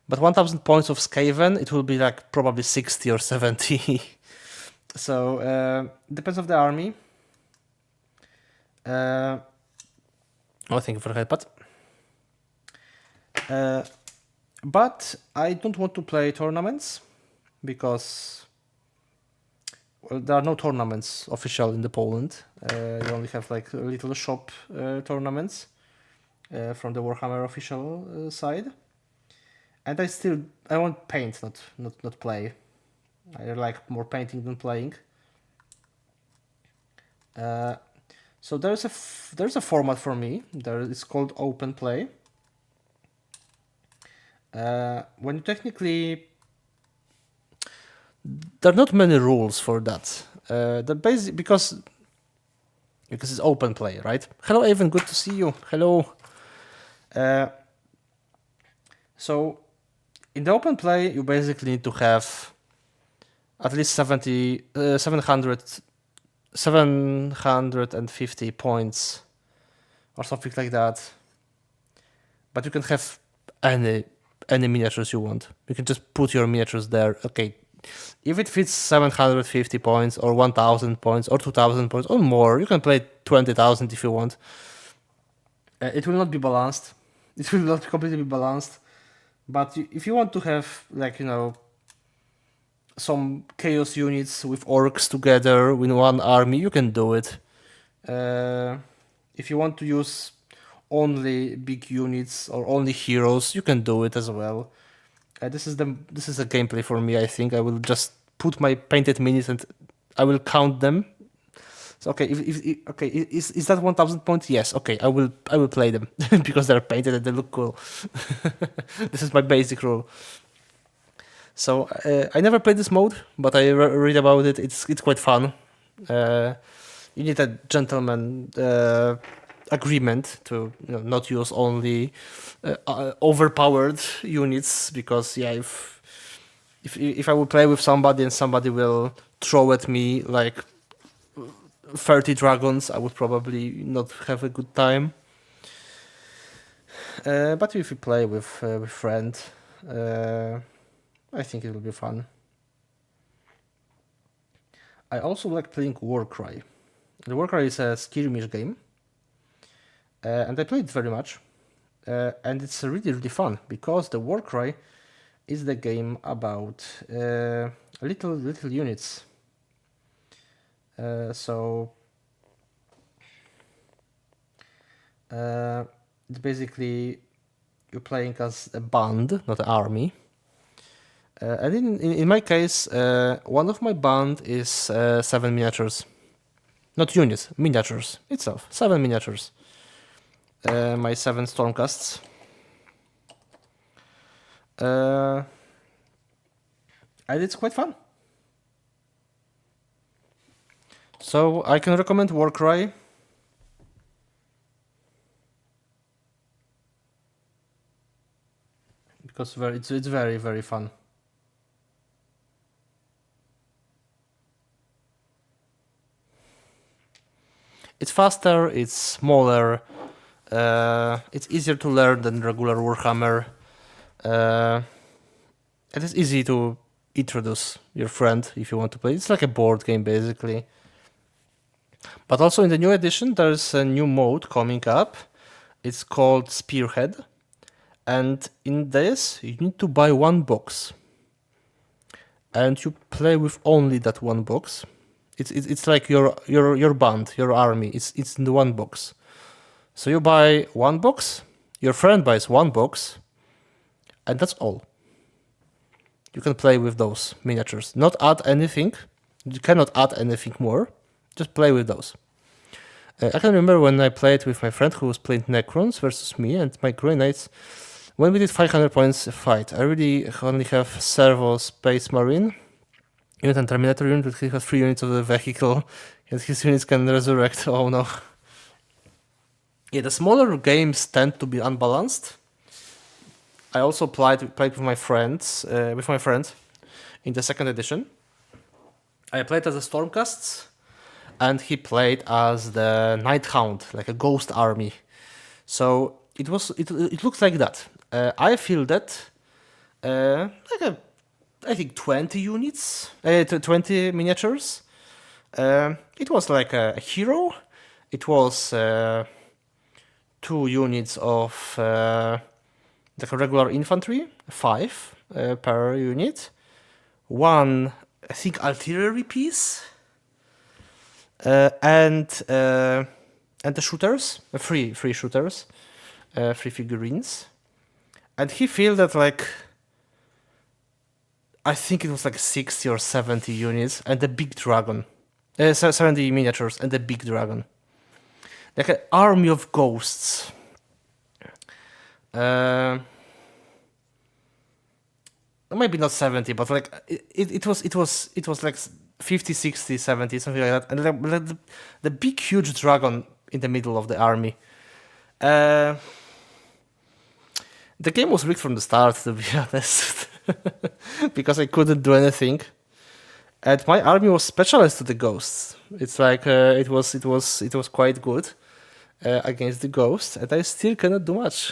But 1,000 points of Skaven, it will be like probably 60 or 70. So, depends on the army. Thank you for the headpad. But I don't want to play tournaments because there are no tournaments official in the Poland. You only have like little shop tournaments from the Warhammer official side. And I want paint, not play. I like more painting than playing. So there's a format for me. It's called open play. When you technically, there are not many rules for that. The basic because it's open play, right? Hello, Evan. Good to see you. Hello. So in the open play, you basically need to have at least 750 points or something like that. But you can have any miniatures you want. You can just put your miniatures there. Okay, if it fits 750 points or 1000 points or 2000 points or more, you can play 20,000 if you want. It will not be balanced. It will not completely be balanced. But if you want to have, like, you know, some chaos units with orcs together in one army, you can do it. If you want to use only big units or only heroes, you can do it as well. This is a gameplay for me. I think I will just put my painted minis and I will count them. So okay, is that 1000 points? Yes. Okay, I will play them because they're painted and they look cool. This is my basic rule. So I never played this mode, but I read about it. It's quite fun. You need a gentleman agreement to, you know, not use only overpowered units, because if I will play with somebody and somebody will throw at me like 30 dragons, I would probably not have a good time. But if you play with friend, I think it will be fun. I also like playing Warcry. The Warcry is a skirmish game, and I played it very much. And it's really, really fun, because the Warcry is the game about little units. So it's basically you're playing as a band, not an army. And in my case, one of my band is 7 miniatures. Not units, miniatures itself. 7 miniatures. My 7 Stormcasts. And it's quite fun. So I can recommend Warcry. Because it's very, very fun. It's faster, it's smaller, it's easier to learn than regular Warhammer. It is easy to introduce your friend if you want to play. It's like a board game, basically. But also in the new edition, there's a new mode coming up. It's called Spearhead. And in this, you need to buy 1 box. And you play with only that 1 box. It's like your band, your army. It's in the 1 box. So you buy 1 box, your friend buys 1 box, and that's all. You can play with those miniatures. Not add anything. You cannot add anything more. Just play with those. I can remember when I played with my friend who was playing Necrons versus me and my Grey Knights. When we did 500 points fight, I really only have Servo Space Marine unit and Terminator unit, but he has 3 units of the vehicle, and his units can resurrect. Oh no. Yeah, the smaller games tend to be unbalanced. I also played with my friends, in the 2nd edition. I played as the Stormcasts, and he played as the Nighthound, like a ghost army. So it looks like that. I feel that I think 20 units, 20 miniatures. It was like a hero. It was 2 units of like a regular infantry, 5 per unit. 1, I think, artillery piece, and the shooters, 3 shooters, 3 figurines. And he feel that, like, I think it was like 60 or 70 units and the big dragon. 70 miniatures and the big dragon. like an army of ghosts. Uh, Maybe not 70, but like it was like 50, 60, 70, something like that. And like the big huge dragon in the middle of the army. Uh, the game was rigged from the start, to be honest, because I couldn't do anything. And my army was specialized to the ghosts. It's like it was quite good against the ghosts, and I still cannot do much.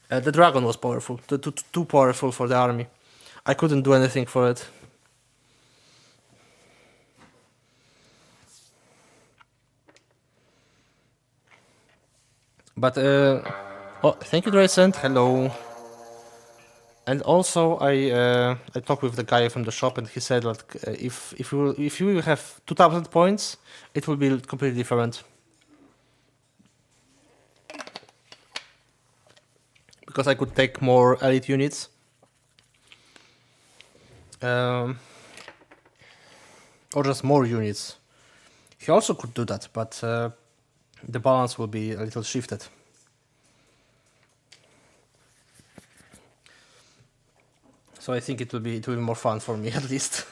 The dragon was powerful, too powerful for the army. I couldn't do anything for it. But oh, thank you, Drycent. Hello. And also, I talked with the guy from the shop, and he said like if you have 2,000 points, it will be completely different. Because I could take more elite units. Or just more units. He also could do that, but the balance will be a little shifted. So I think it will be more fun for me at least.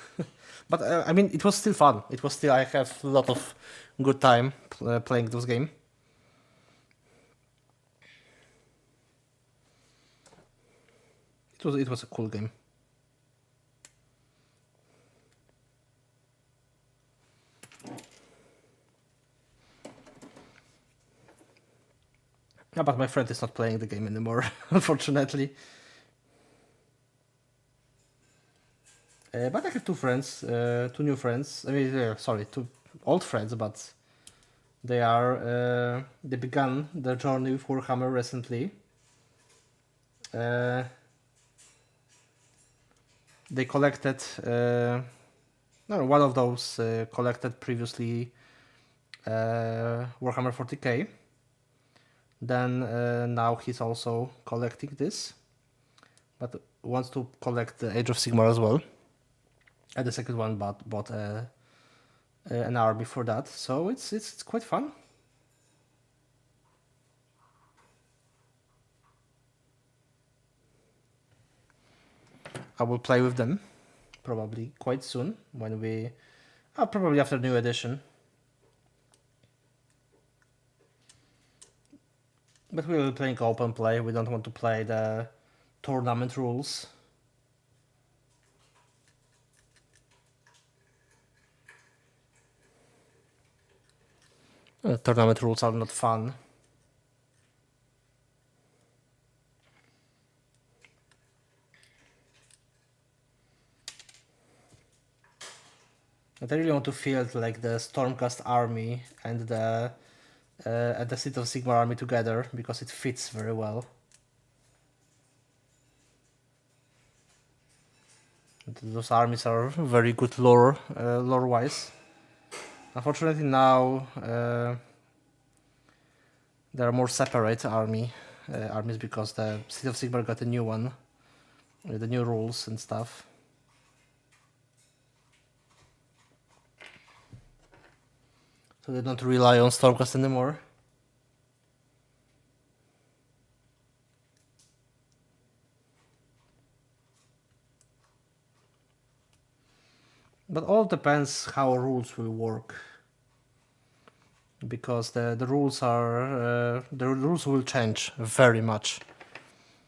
But I mean, it was still fun. It was still I have a lot of good time playing this game. It was a cool game. Yeah, but my friend is not playing the game anymore, unfortunately. But I have two friends, two new friends. I mean, sorry, two old friends, but they began their journey with Warhammer recently. They collected. No, one of those collected previously Warhammer 40k. Then now he's also collecting this, but wants to collect the Age of Sigmar as well. And the second one bought an army for that, so it's quite fun. I will play with them probably quite soon when we probably after new edition. But we will be playing open play. We don't want to play the tournament rules. Tournament rules are not fun. But I really want to field like the Stormcast army and the Seat of Sigmar army together because it fits very well. Those armies are very good lore wise. Unfortunately now there are more separate armies because the Seat of Sigmar got a new one with the new rules and stuff. So they don't rely on Stormcast anymore. But all depends how rules will work. Because the rules are the rules will change very much.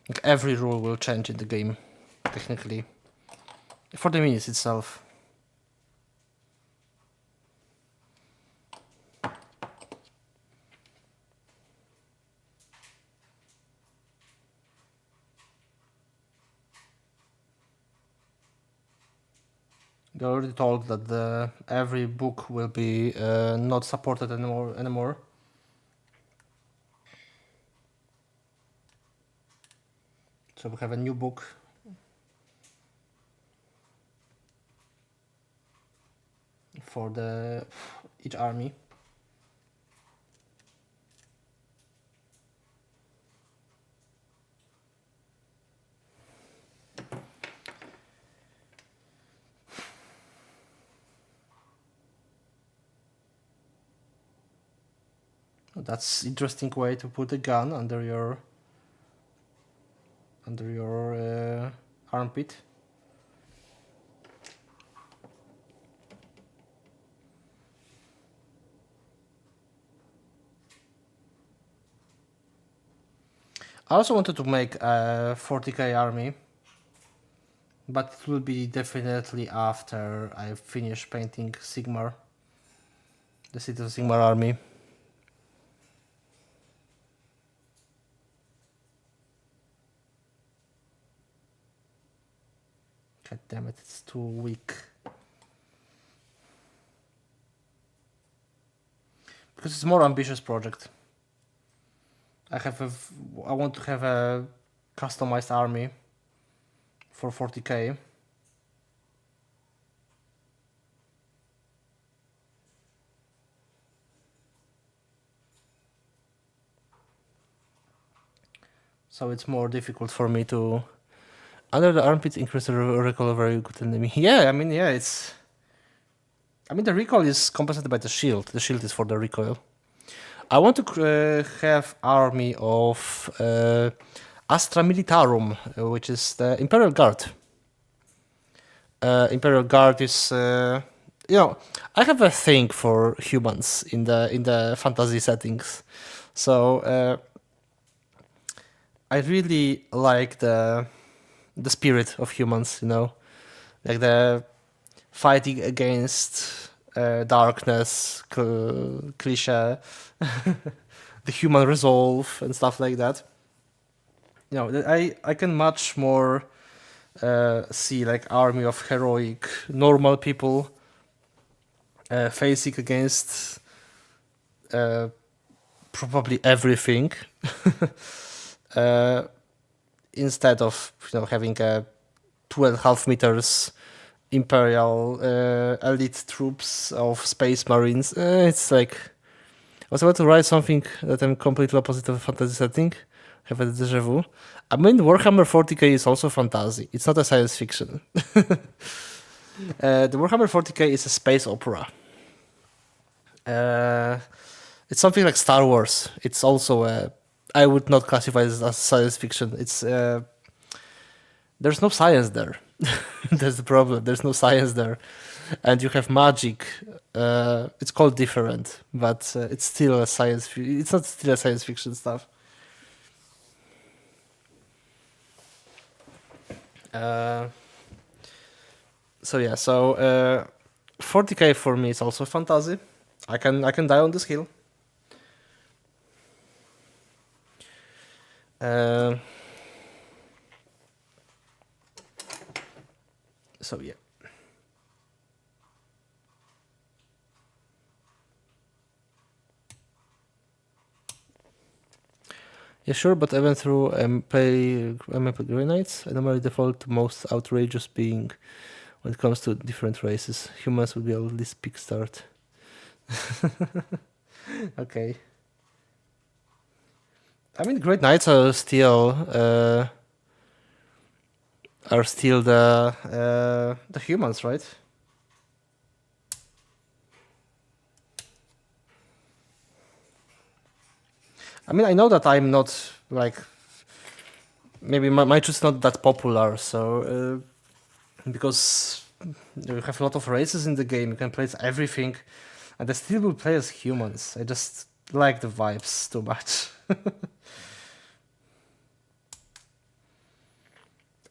Like every rule will change in the game, technically. For the minis itself. They already told that every book will be not supported anymore. So we have a new book for each army. That's interesting way to put a gun under your armpit. I also wanted to make a 40k army, but it will be definitely after I finish painting Sigmar, the City of Sigmar army. God damn it, it's too weak. Because it's a more ambitious project. I want to have a customized army for 40k. So it's more difficult for me to... Under the armpit, increase the recoil of very good enemy. Yeah, I mean, the recoil is compensated by the shield. The shield is for the recoil. I want to have army of Astra Militarum, which is the Imperial Guard. Imperial Guard is, I have a thing for humans in the fantasy settings, so I really like the spirit of humans. Like the fighting against darkness, cliche, the human resolve and stuff like that. I can much more see like army of heroic normal people facing against probably everything instead of having a 2.5 meters imperial elite troops of space marines. It's like I was about to write something that I'm completely opposite of a fantasy setting. Have a deja vu. I mean, Warhammer 40k is also fantasy. It's not a science fiction. The Warhammer 40k is a space opera. It's something like Star Wars. It's also I would not classify it as science fiction. It's there's no science there. That's the problem. There's no science there, and you have magic. It's called different, but it's still a science. It's not still a science fiction stuff. So 40k for me is also fantasy. I can die on this hill. So yeah. Yeah, sure, but I went through and play Grey Knights. I normally default to most outrageous being when it comes to different races. Humans would be a least big start. Okay. I mean, Great Knights are still the humans, right? I mean, I know that I'm not like maybe my choice is not that popular, so because you have a lot of races in the game, you can play as everything, and I still will play as humans. I just like the vibes too much.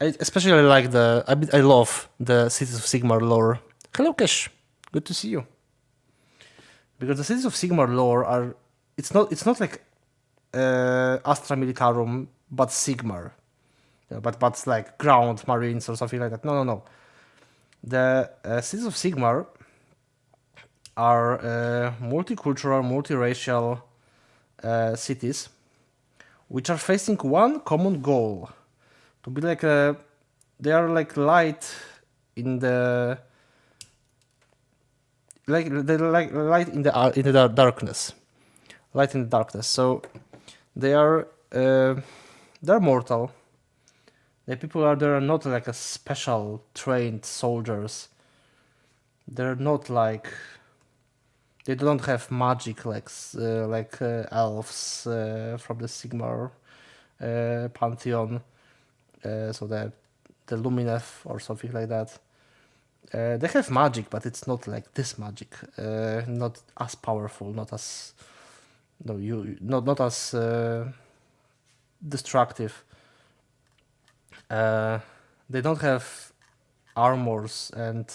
I especially like I love the Cities of Sigmar lore. Hello, Kesh. Good to see you. Because the Cities of Sigmar lore are it's not like Astra Militarum, but Sigmar. But like ground marines or something like that. No. The Cities of Sigmar are multicultural, multiracial cities, which are facing one common goal: to be like they are like light in the light in the darkness, light in the darkness. So they're mortal. The people are not like a special trained soldiers. They're not like They don't have magic like elves from the Sigmar pantheon. So the Lumineth or something like that. They have magic, but it's not like this magic. Not as powerful, not as not as destructive. They don't have armors and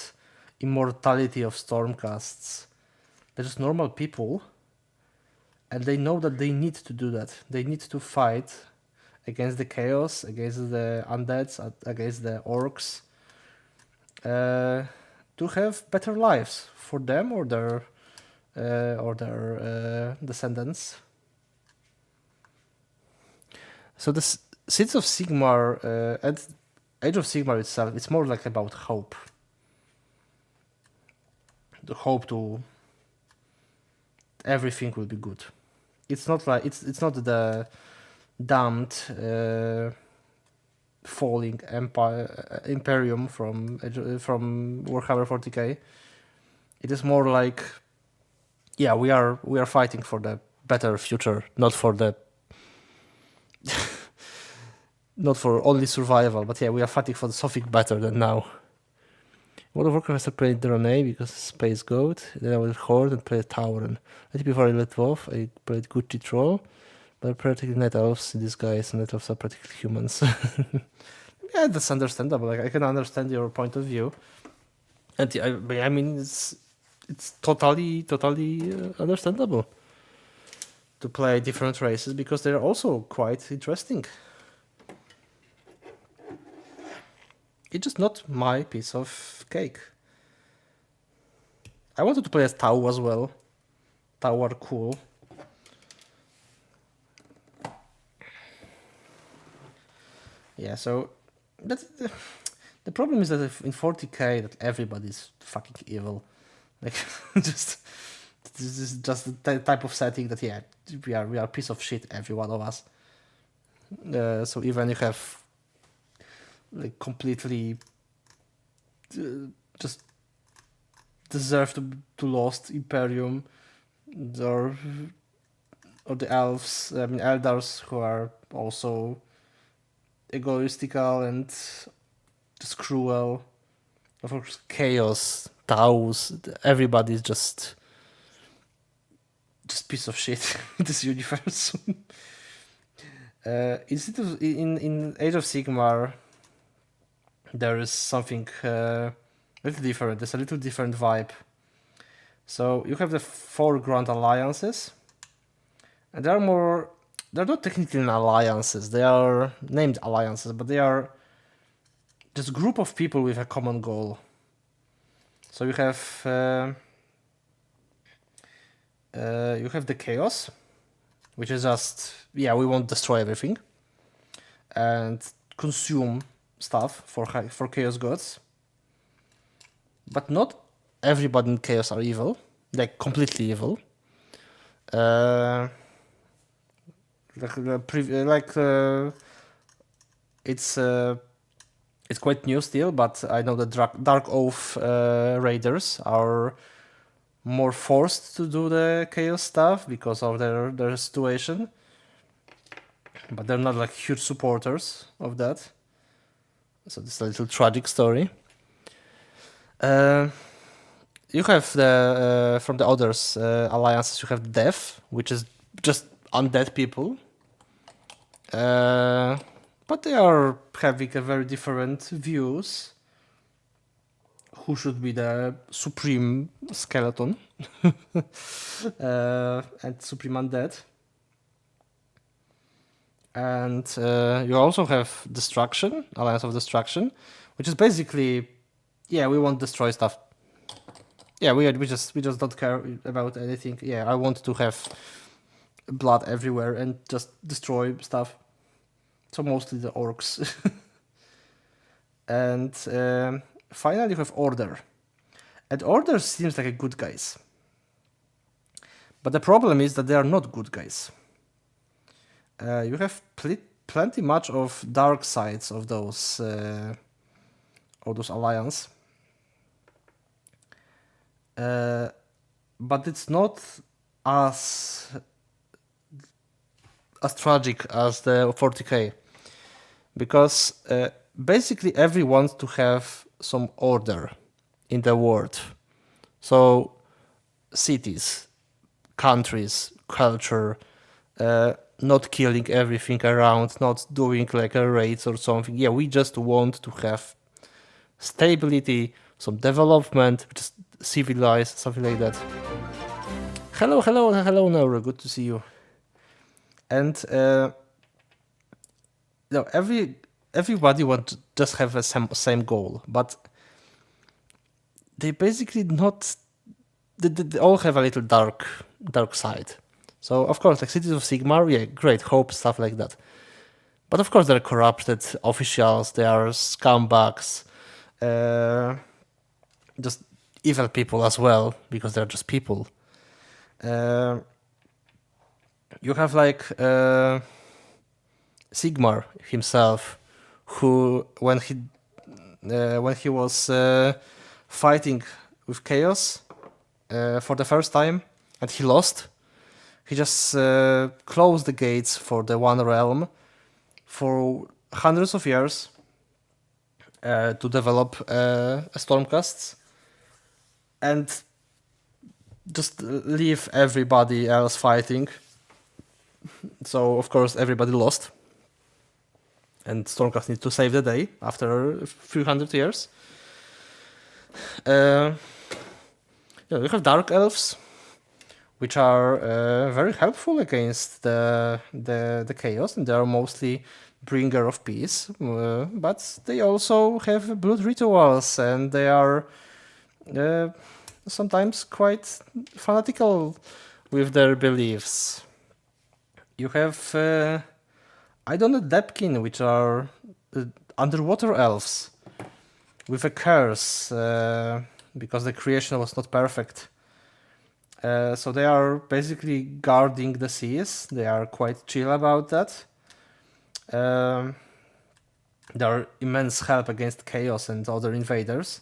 immortality of stormcasts. They're just normal people, and they know that they need to do that. They need to fight against the chaos, against the undeads, against the orcs, to have better lives for them or their descendants. So the Seeds of Sigmar and Age of Sigmar itself, it's more like about hope. The hope to everything will be good. It's not like it's not the damned falling empire imperium from Warhammer 40k. It is more like, yeah, we are fighting for the better future, not for the not for only survival, but yeah, we are fighting for something better than now. World of Warcraft I played Drone because Space Goat, then I was Horde and played Tauren. Right before I let off, I played Gucci Troll, but practically Night Elves in disguise, and Night Elves are practically humans. Yeah, that's understandable. Like, I can understand your point of view. And I mean, it's totally understandable to play different races because they're also quite interesting. It's just not my piece of cake. I wanted to play as Tau as well. Tau are cool. Yeah, so that's the problem is that in 40k that everybody's fucking evil. Like, this is just the type of setting that, yeah, we are a piece of shit, every one of us. So even you have like completely just deserve to lost Imperium, or the elves, I mean eldars, who are also egoistical and just cruel. Of course, chaos, Taos, everybody's just piece of shit in this universe. In Age of Sigmar, there is something a little different. There's a little different vibe. So you have the 4 Grand Alliances, and they're not technically alliances. They are named alliances, but they are just a group of people with a common goal. So you have the Chaos, which is just, yeah, we won't destroy everything and consume stuff for Chaos Gods. But not everybody in Chaos are evil, like completely evil. It's quite new still, but I know the Dark Oath Raiders are more forced to do the Chaos stuff because of their situation. But they're not like huge supporters of that. So this is a little tragic story. You have from the others alliances, you have Death, which is just undead people. But they are having a very different views. Who should be the supreme skeleton and supreme undead. And you also have Destruction, Alliance of Destruction, which is basically, yeah, we won't destroy stuff. Yeah, we just don't care about anything. Yeah, I want to have blood everywhere and just destroy stuff. So mostly the orcs. And finally you have Order. And Order seems like a good guys. But the problem is that they are not good guys. You have plenty much of dark sides of those alliance. but it's not as tragic as the 40k, because basically everyone wants to have some order in the world. So cities, countries, culture, not killing everything around, not doing like a raids or something. Yeah, we just want to have stability, some development, just civilized, something like that. Hello, Nora. Good to see you. And everybody want to just have a same goal, but they basically not. They all have a little dark side. So of course, like Cities of Sigmar, yeah, great, hope, stuff like that. But of course, there are corrupted officials, there are scumbags, just evil people as well, because they're just people. You have like Sigmar himself, who when he was fighting with Chaos for the first time and he lost, he just closed the gates for the One Realm for hundreds of years to develop Stormcasts and just leave everybody else fighting. So of course everybody lost, and Stormcast needs to save the day after a few hundred years. We have Dark Elves, which are very helpful against the chaos, and they are mostly bringer of peace. But they also have blood rituals, and they are sometimes quite fanatical with their beliefs. You have Depkin, which are underwater elves with a curse because the creation was not perfect. So they are basically guarding the seas. They are quite chill about that. They are immense help against chaos and other invaders.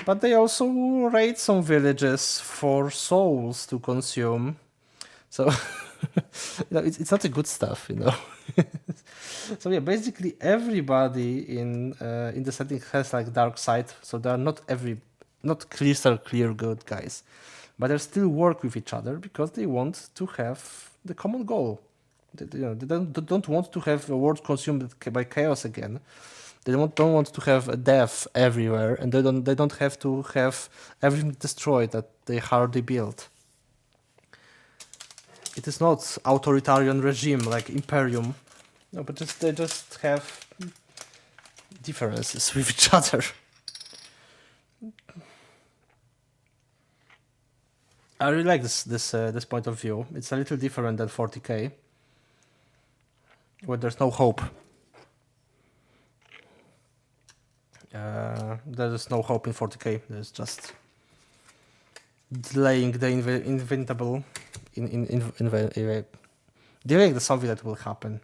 But they also raid some villages for souls to consume. So it's not a good stuff, So yeah, basically everybody in the setting has like dark side. So they are not crystal clear good guys, but they still work with each other because they want to have the common goal. They don't want to have the world consumed by chaos again. They don't want to have a death everywhere, and they don't have to have everything destroyed that they hardly built. It is not authoritarian regime like Imperium, no, but they just have differences with each other. I really like this point of view. It's a little different than 40k, where there's no hope. There is no hope in 40k. There's just delaying the inevitable, delaying something that will happen,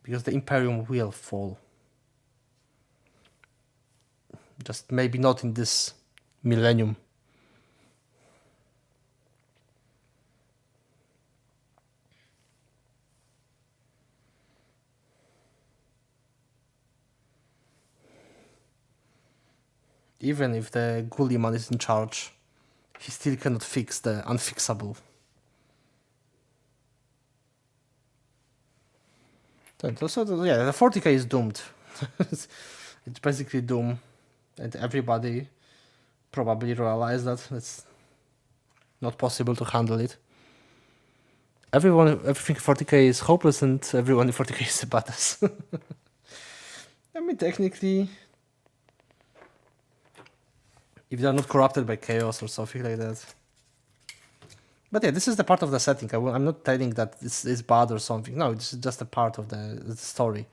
because the Imperium will fall. Just maybe not in this millennium. Even if the Gulliman is in charge, he still cannot fix the unfixable. So yeah, the 40k is doomed. It's basically doom, and everybody probably realized that it's not possible to handle it. Everything in 40k is hopeless, and everyone in 40k is a badass. I mean, technically, if they're not corrupted by chaos or something like that. But yeah, this is the part of the setting. I'm not telling that this is bad or something. No, this is just a part of the story.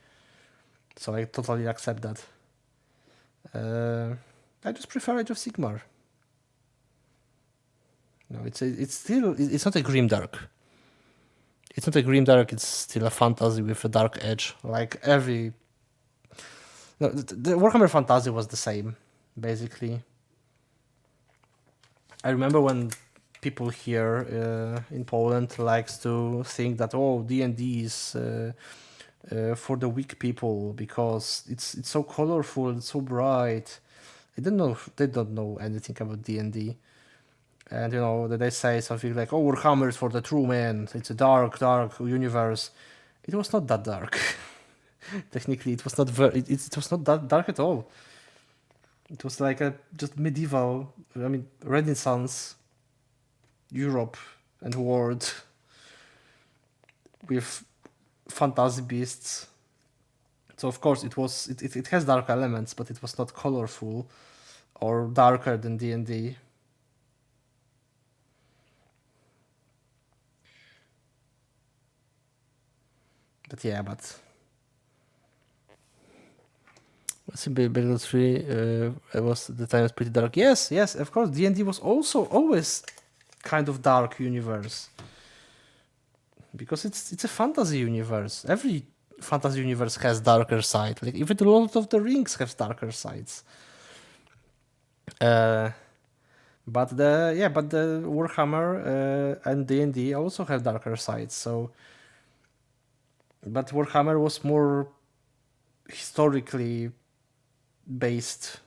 So I totally accept that. I just prefer Age of Sigmar. No, it's not a grimdark. It's not a grimdark. It's still a fantasy with a dark edge. Like every. No, the Warhammer fantasy was the same, basically. I remember when people here in Poland likes to think that D&D is for the weak people because it's so colorful, it's so bright. They don't know anything about D&D. And that they say something like, Warhammer is for the true man. It's a dark universe. It was not that dark. Technically, it was not it was not that dark at all. It was like a just medieval, Renaissance Europe and world with fantasy beasts. So of course it has dark elements, but it was not colorful or darker than D&D. But Battle 3 the time was pretty dark. Yes, of course. D&D was also always kind of dark universe because it's a fantasy universe. Every fantasy universe has darker side. Like even the Lord of the Rings has darker sides. But the Warhammer and D&D also have darker sides. So, but Warhammer was more historically based,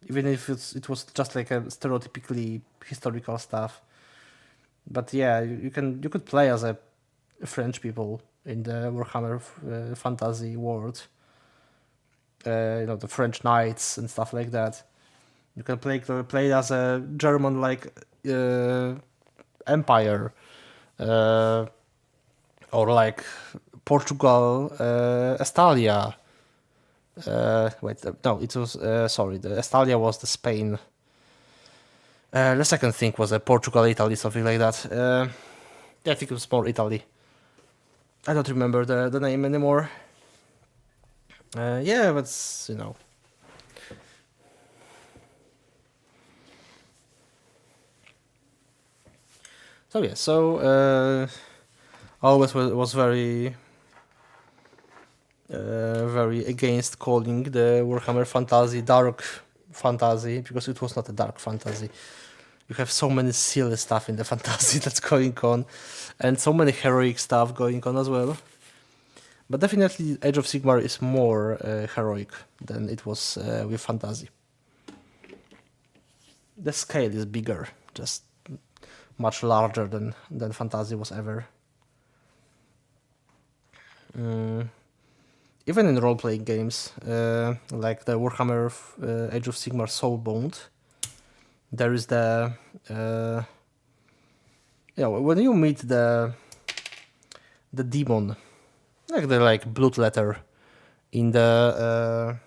even if it was just like a stereotypically historical stuff. But yeah, you could play as a French people in the Warhammer fantasy world. The French knights and stuff like that. You can play as a German empire, or like Portugal, Estalia. No, it was sorry. The Estalia was the Spain. The second thing was a Portugal, Italy, something like that. I think it was more Italy. I don't remember the name anymore. But So always was very very against calling the Warhammer fantasy dark fantasy because it was not a dark fantasy. You have so many silly stuff in the fantasy that's going on, and so many heroic stuff going on as well. But definitely, Age of Sigmar is more heroic than it was with fantasy. The scale is bigger, just much larger than fantasy was ever. Even in role-playing games, like the Warhammer Age of Sigmar Soulbound, there is the when you meet the demon, like the blood letter in the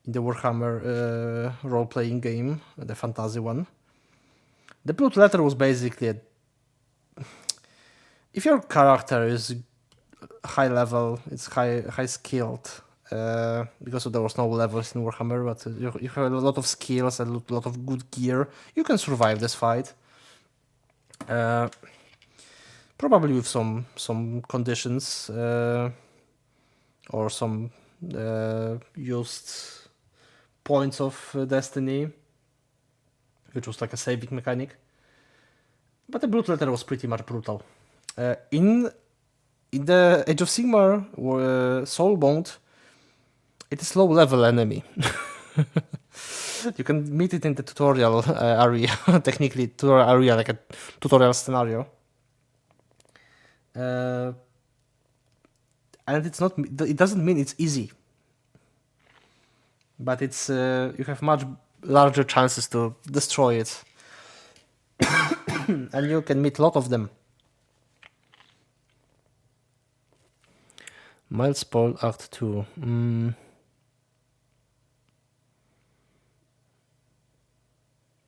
Warhammer role-playing game, the fantasy one. The blood letter was basically if your character is high level, it's high skilled, because there was no levels in Warhammer, but you have a lot of skills and a lot of good gear. You can survive this fight. Probably with some conditions or some used points of destiny, which was like a saving mechanic. But the blood letter was pretty much brutal. In the Age of Sigmar Soulbound, it is low-level enemy. You can meet it in the tutorial area, technically tutorial area, like a tutorial scenario. And it doesn't mean it's easy. But it's you have much larger chances to destroy it. And you can meet a lot of them. Miles Paul Act 2.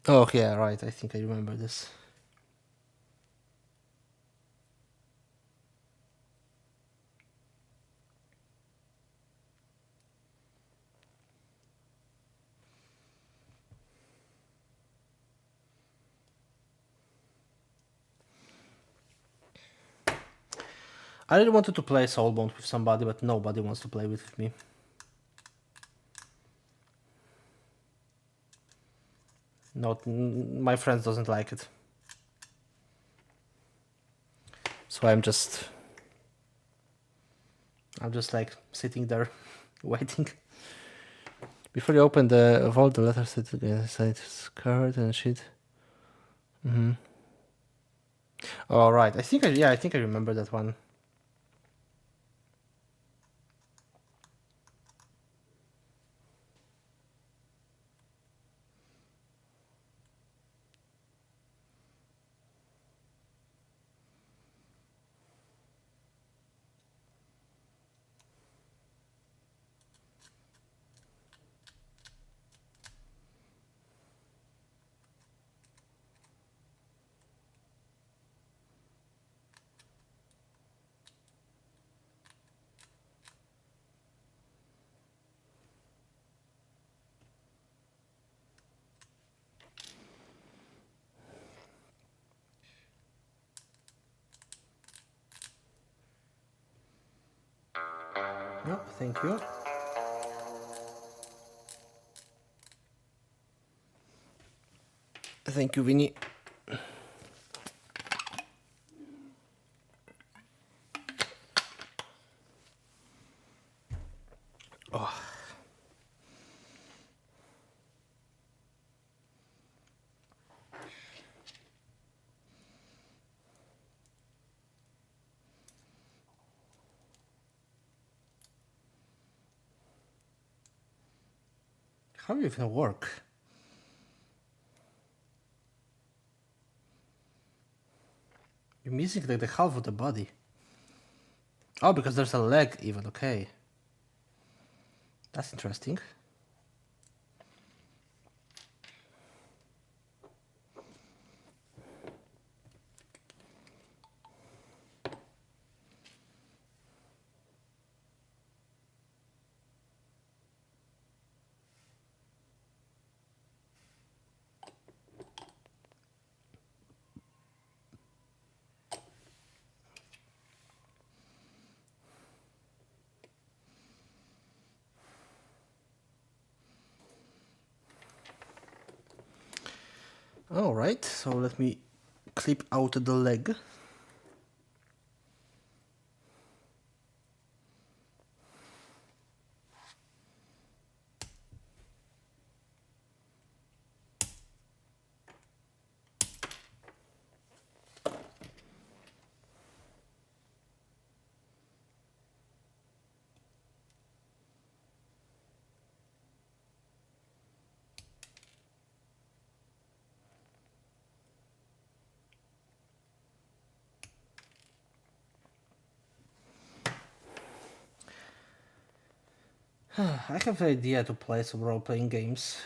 Oh, yeah, right. I think I remember this. I really wanted to play Soulbound with somebody, but nobody wants to play with me. Not my friends doesn't like it. So I'm just like sitting there waiting. Before you open the vault, the letters inside card and shit. All right, I think I remember that one. No, thank you. Thank you, Vinny. How do you even work? You're missing like the half of the body. Oh, because there's a leg even, okay. That's interesting. All right, so let me clip out the leg. I have the idea to play some role-playing games,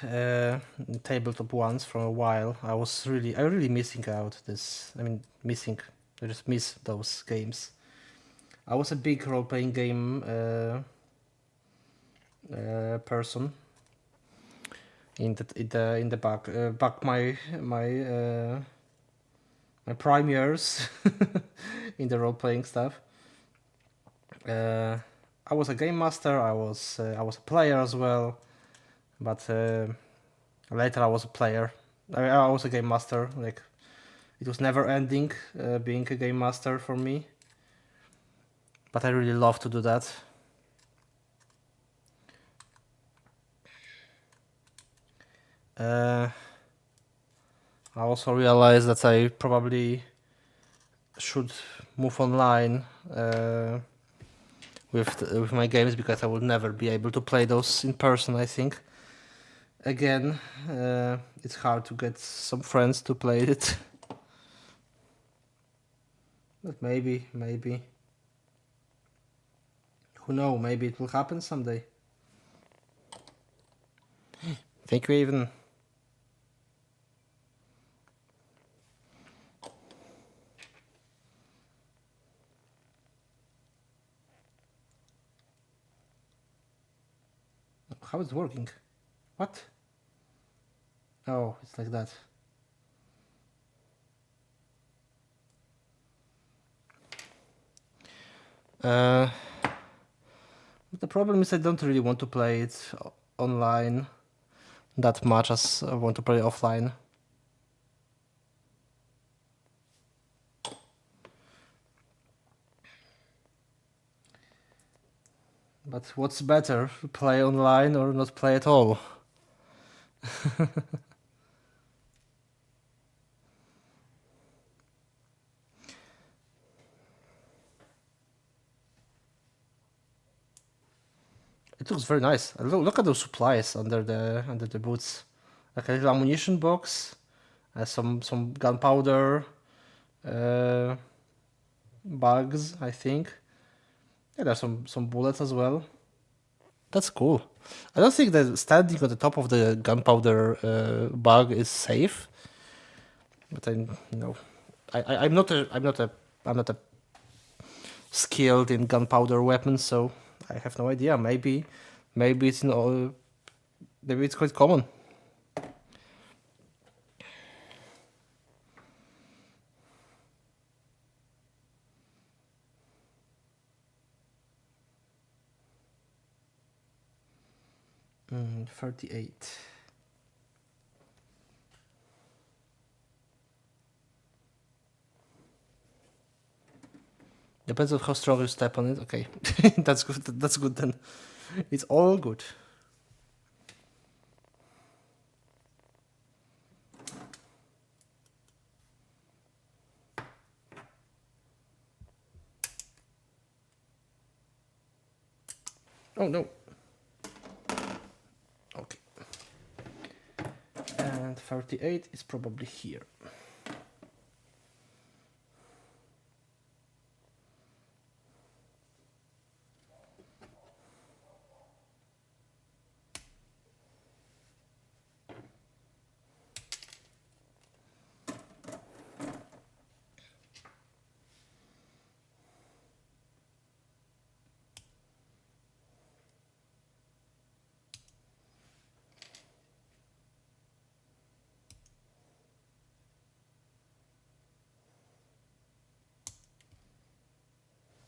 tabletop ones for a while. I really missing out this. I mean, I just miss those games. I was a big role-playing game person in the back my prime years in the role-playing stuff. I was a game master. I was a player as well, but later I was a player. I was a game master. Like it was never ending being a game master for me. But I really love to do that. I also realized that I probably should move online with my games because I will never be able to play those in person. I think. Again, it's hard to get some friends to play it. But maybe. Who knows? Maybe it will happen someday. Thank you, even. How is it working? What? Oh, it's like that. The problem is I don't really want to play it online that much as I want to play offline. But what's better, play online or not play at all? It looks very nice. Look at those supplies under the boots. Like a little ammunition box, some gunpowder, uh, bags, I think. Yeah, there's some bullets as well. That's cool. I don't think that standing on the top of the gunpowder bag is safe. But I'm not a skilled in gunpowder weapons, so I have no idea. Maybe it's maybe it's quite common. Mm, 38. Depends on how strong you step on it. Okay, that's good. That's good then. It's all good. Oh no. Okay. And 38 is probably here.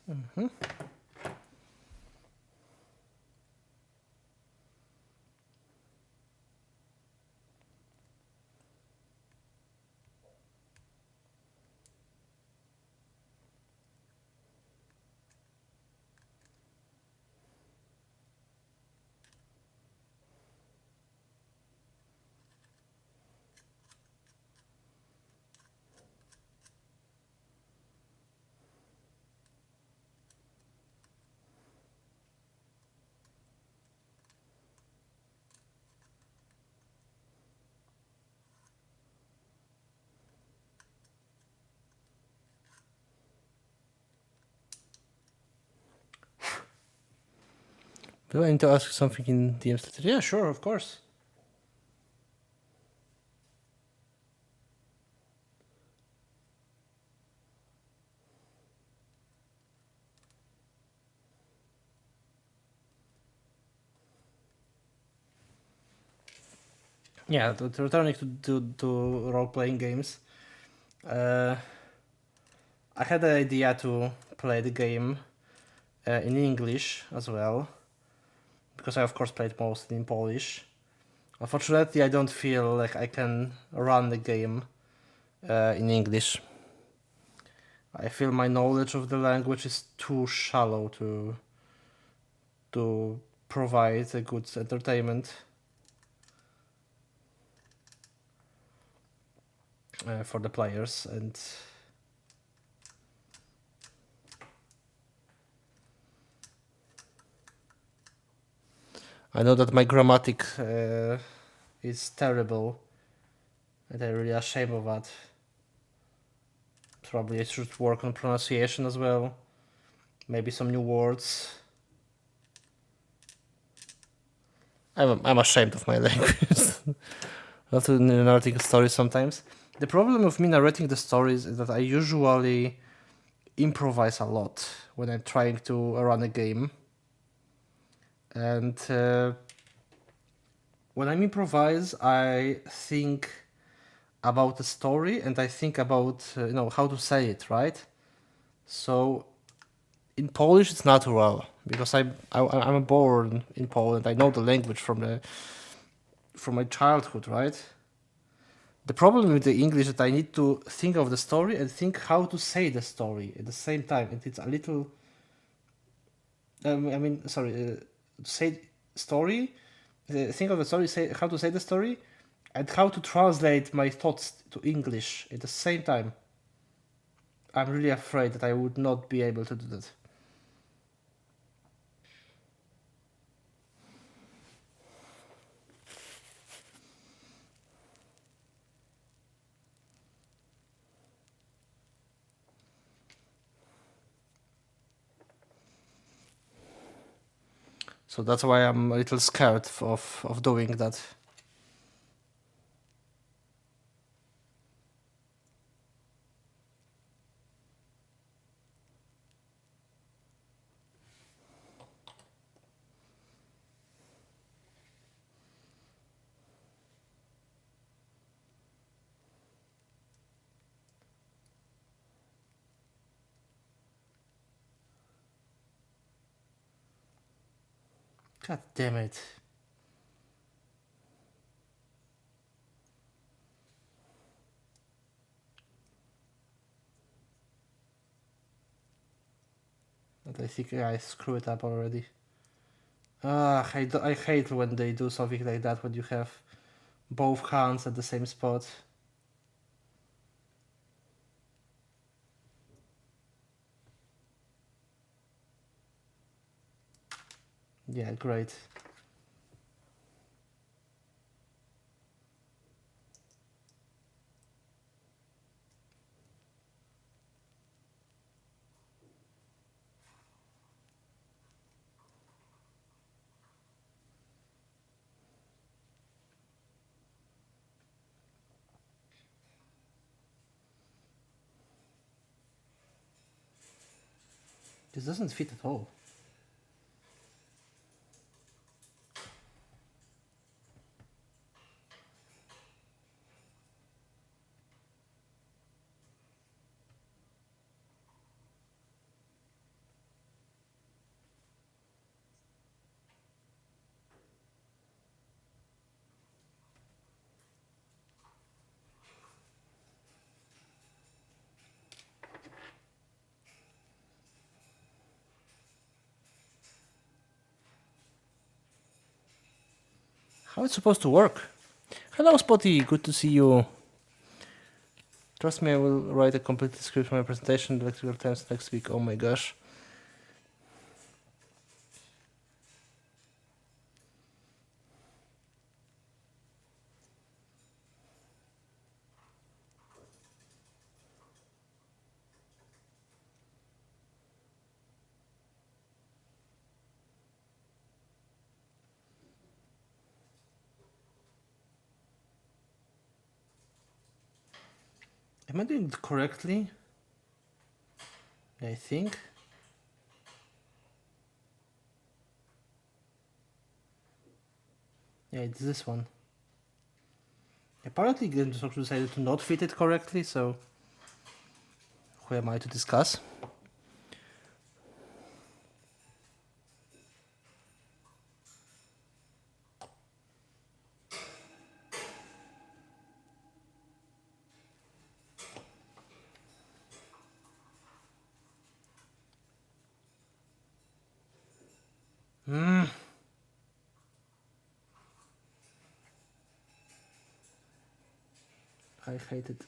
Mm-hmm. Do I need to ask something in DM's letter? Yeah, sure, of course. Yeah, returning to role-playing games. I had the idea to play the game in English as well, because I of course played mostly in Polish. Unfortunately, I don't feel like I can run the game in English. I feel my knowledge of the language is too shallow to provide a good entertainment for the players, and I know that my grammatic is terrible, and I'm really ashamed of that. Probably I should work on pronunciation as well. Maybe some new words. I'm ashamed of my language. Not narrating stories sometimes. The problem with me narrating the stories is that I usually improvise a lot when I'm trying to run a game. And when I improvise, I think about the story and I think about how to say it, right? So in Polish it's natural because I'm born in Poland. I know the language from my childhood, right? The problem with the English is that I need to think of the story and think how to say the story at the same time, and it's a little I mean, sorry, say story, think of a story, say how to say the story, and how to translate my thoughts to English at the same time. I'm really afraid that I would not be able to do that. So that's why I'm a little scared of doing that. God damn it. But I think I screw it up already. I hate when they do something like that, when you have both hands at the same spot. Yeah, great. This doesn't fit at all. How it's supposed to work? Hello, Spotty. Good to see you. Trust me, I will write a complete script for my presentation, the electrical times next week. Oh my gosh. Am I doing it correctly? I think. Yeah, it's this one. Apparently, Game Destruction decided to not fit it correctly, so who am I to discuss? I hate it.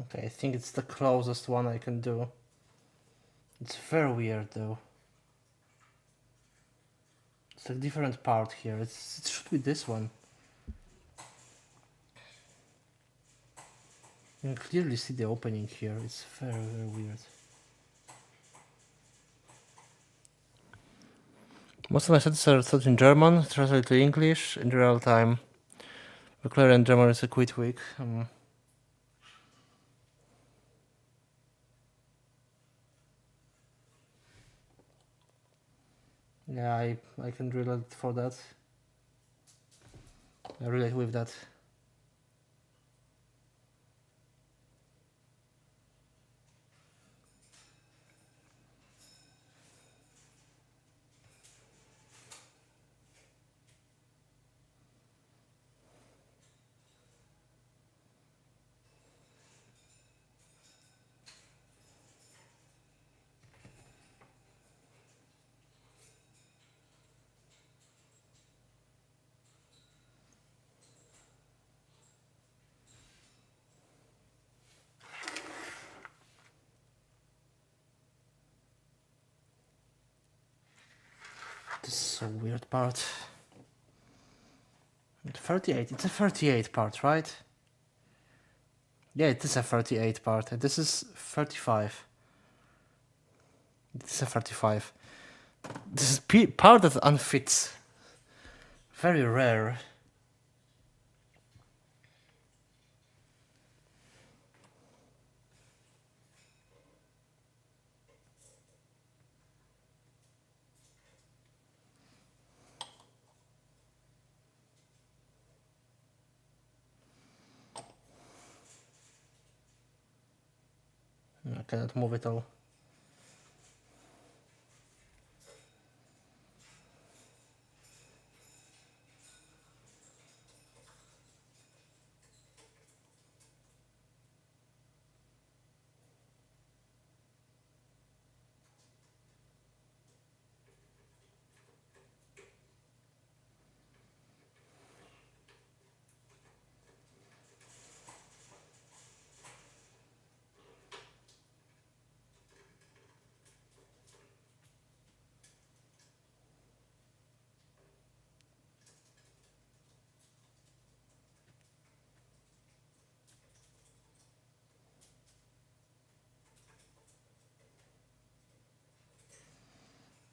Okay, I think it's the closest one I can do. It's very weird though. It's a different part here. It should be this one. You can clearly see the opening here. It's very, very weird. Most of my sentences are thought in German, translated to English in real time. Vocabulary in German is quite weak. Yeah, I can relate for that. I relate with that. This is so weird part. 38. It's a 38 part, right? Yeah, it is a 38 part. This is 35. This is a 35. This is part that unfits. Very rare. I cannot move it all.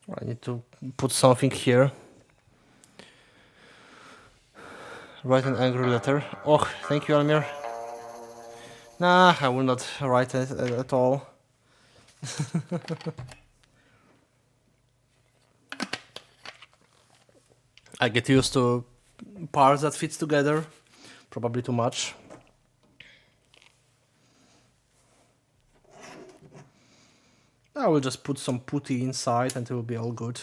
I need to put something here. Write an angry letter. Oh, thank you, Almir. Nah, I will not write it at all. I get used to parts that fits together. Probably too much. I will just put some putty inside and it will be all good.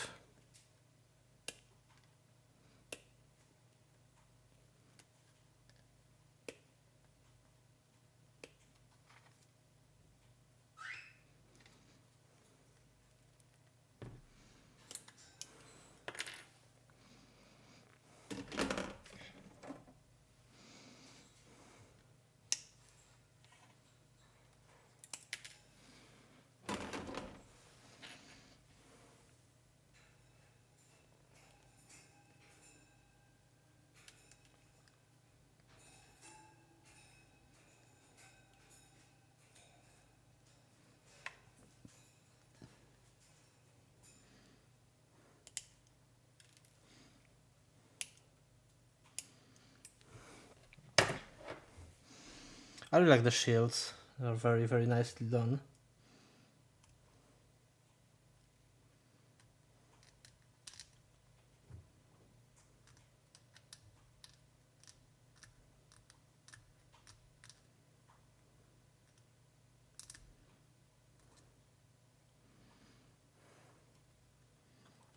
I really like the shields. They're very, very nicely done.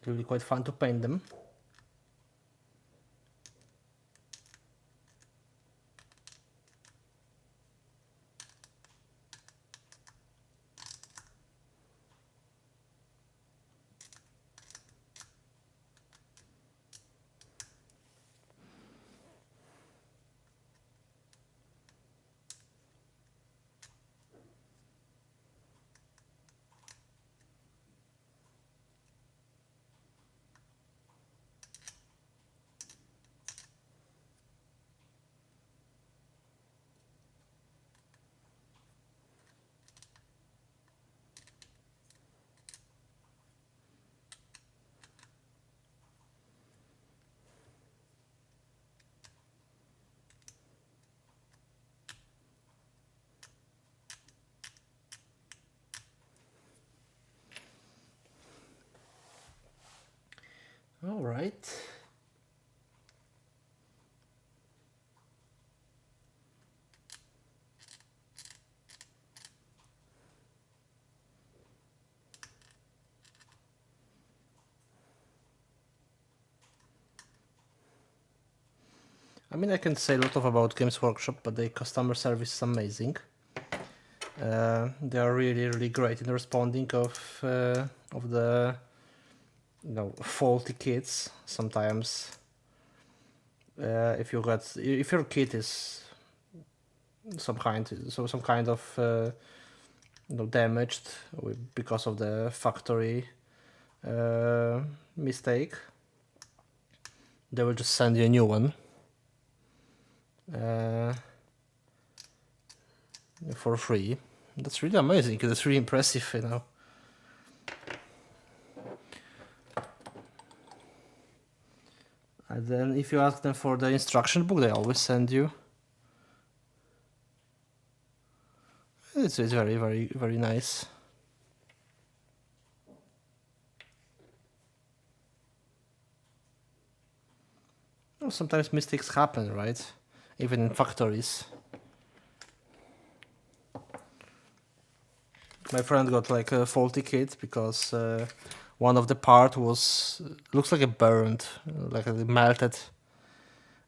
It will be quite fun to paint them. right. I mean, I can say a lot about Games Workshop, but the customer service is amazing. They are really great in responding of the faulty kits. Sometimes, if your kit is some kind of damaged because of the factory mistake, they will just send you a new one for free. That's really amazing. That's really impressive, you know. And then if you ask them for the instruction book, they always send you. It's very nice. Well, sometimes mistakes happen, right? Even in factories. My friend got like a faulty kit because one of the part looks like it burned, like it melted.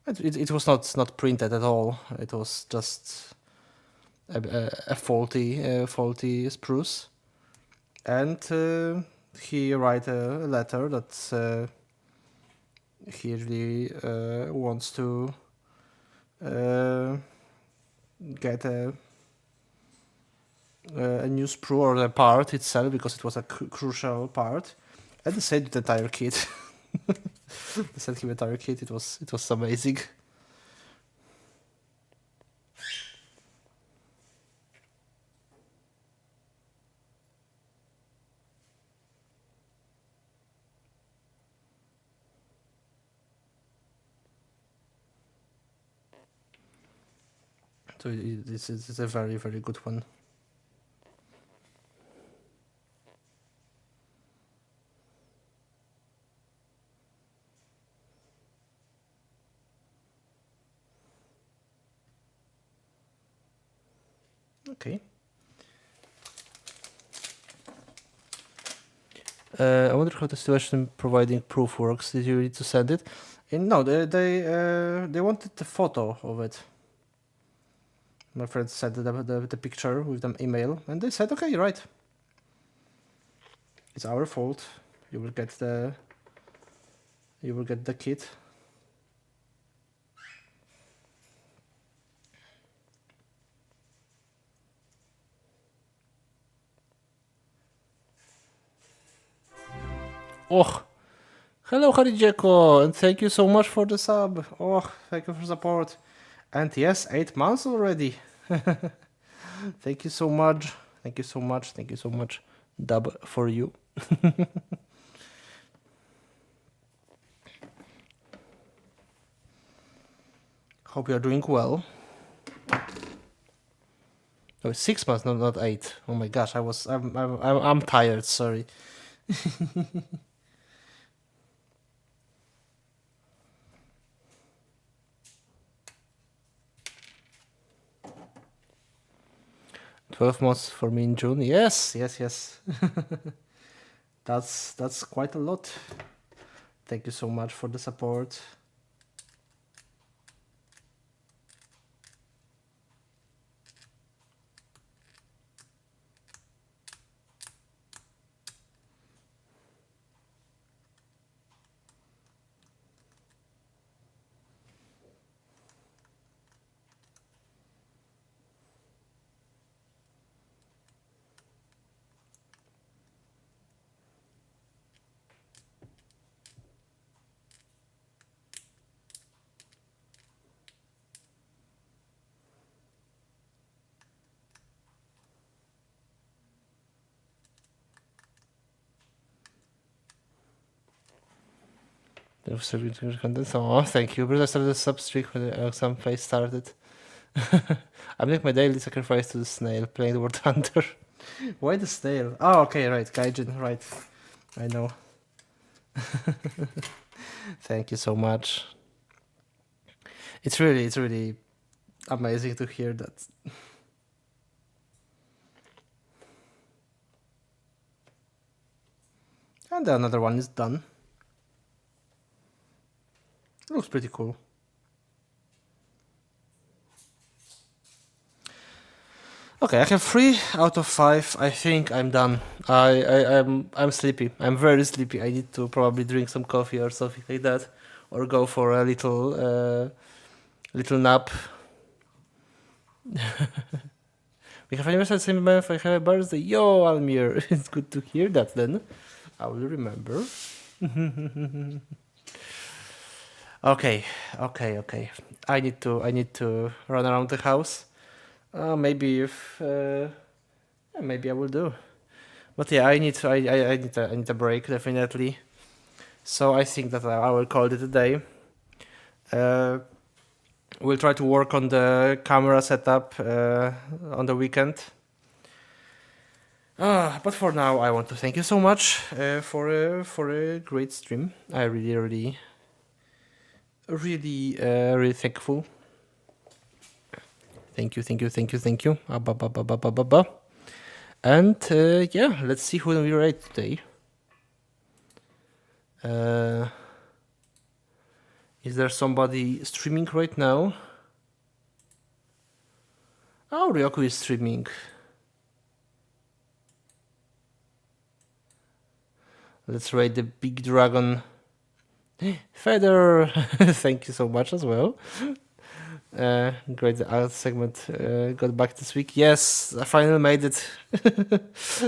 It was not printed at all. It was just a faulty spruce, and he write a letter that he really wants to get a new sprue or the part itself because it was a crucial part, and they sent the entire kit. They sent him the entire kit. It was amazing. So this is a very good one. Okay. I wonder how the situation providing proof works. Did you need to send it? And no, they wanted the photo of it. My friend sent the picture with them email, and they said, okay, right. It's our fault. You will get the kit. Oh, hello, Harijeko, and thank you so much for the sub. Oh, thank you for support. And yes, 8 months already. Thank you so much. Thank you so much. Thank you so much. Dub for you. Hope you are doing well. Oh, 6 months, not 8. Oh my gosh, I'm tired. Sorry. 12 months for me in June. Yes. That's quite a lot. Thank you so much for the support. Oh, thank you. Bryza started a sub streak when the exam phase started. I make my daily sacrifice to the snail, playing the Word Hunter. Why the snail? Oh, okay, right. Gaijin, right. I know. Thank you so much. It's really amazing to hear that. And another one is done. Looks pretty cool. Okay, I have 3 out of 5. I think I'm done. I'm sleepy. I'm very sleepy. I need to probably drink some coffee or something like that, or go for a little nap. We have anniversary same month. I have a birthday. Yo, Almir, it's good to hear that. Then I will remember. Okay. I need to run around the house. Maybe if maybe I will do. But yeah, I need a break definitely. So I think that I will call it a day. We'll try to work on the camera setup on the weekend. But for now, I want to thank you so much for a great stream. I really thankful. Thank you. And yeah, let's see who we rate today. Is there somebody streaming right now? Oh, Ryoku is streaming. Let's rate the big dragon. Feather, thank you so much as well. Great, the art segment got back this week. Yes, I finally made it.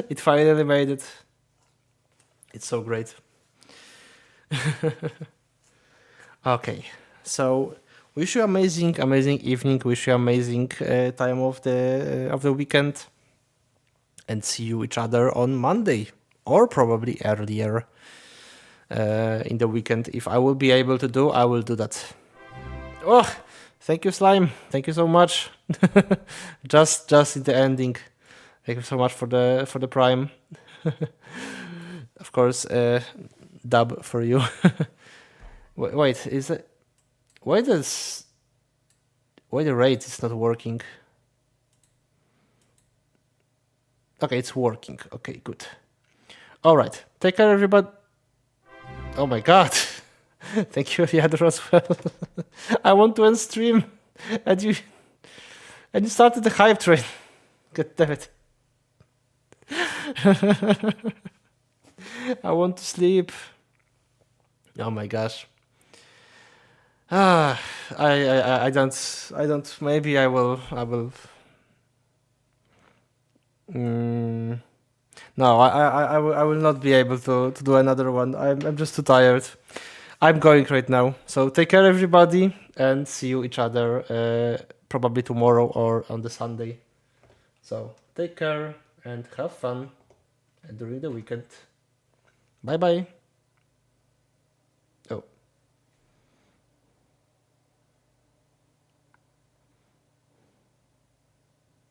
It finally made it. It's so great. Okay, so wish you amazing evening. Wish you amazing time of the weekend, and see you each other on Monday or probably earlier in the weekend. If I will be able to do, I will do that. Oh, thank you, Slime. Thank you so much. just in the ending. Thank you so much for the Prime. Of course, dub for you. Wait, is it? Why the rate is not working? Okay, it's working. Okay, good. All right, take care, everybody. Oh my God. Thank you, Yadro, as well. I want to end stream, and you started the hype train. God damn it. I want to sleep. Oh my gosh. I don't. Maybe I will. No, I will not be able to do another one. I'm just too tired. I'm going right now. So take care, everybody, and see you each other probably tomorrow or on the Sunday. So take care and have fun during the weekend. Bye bye.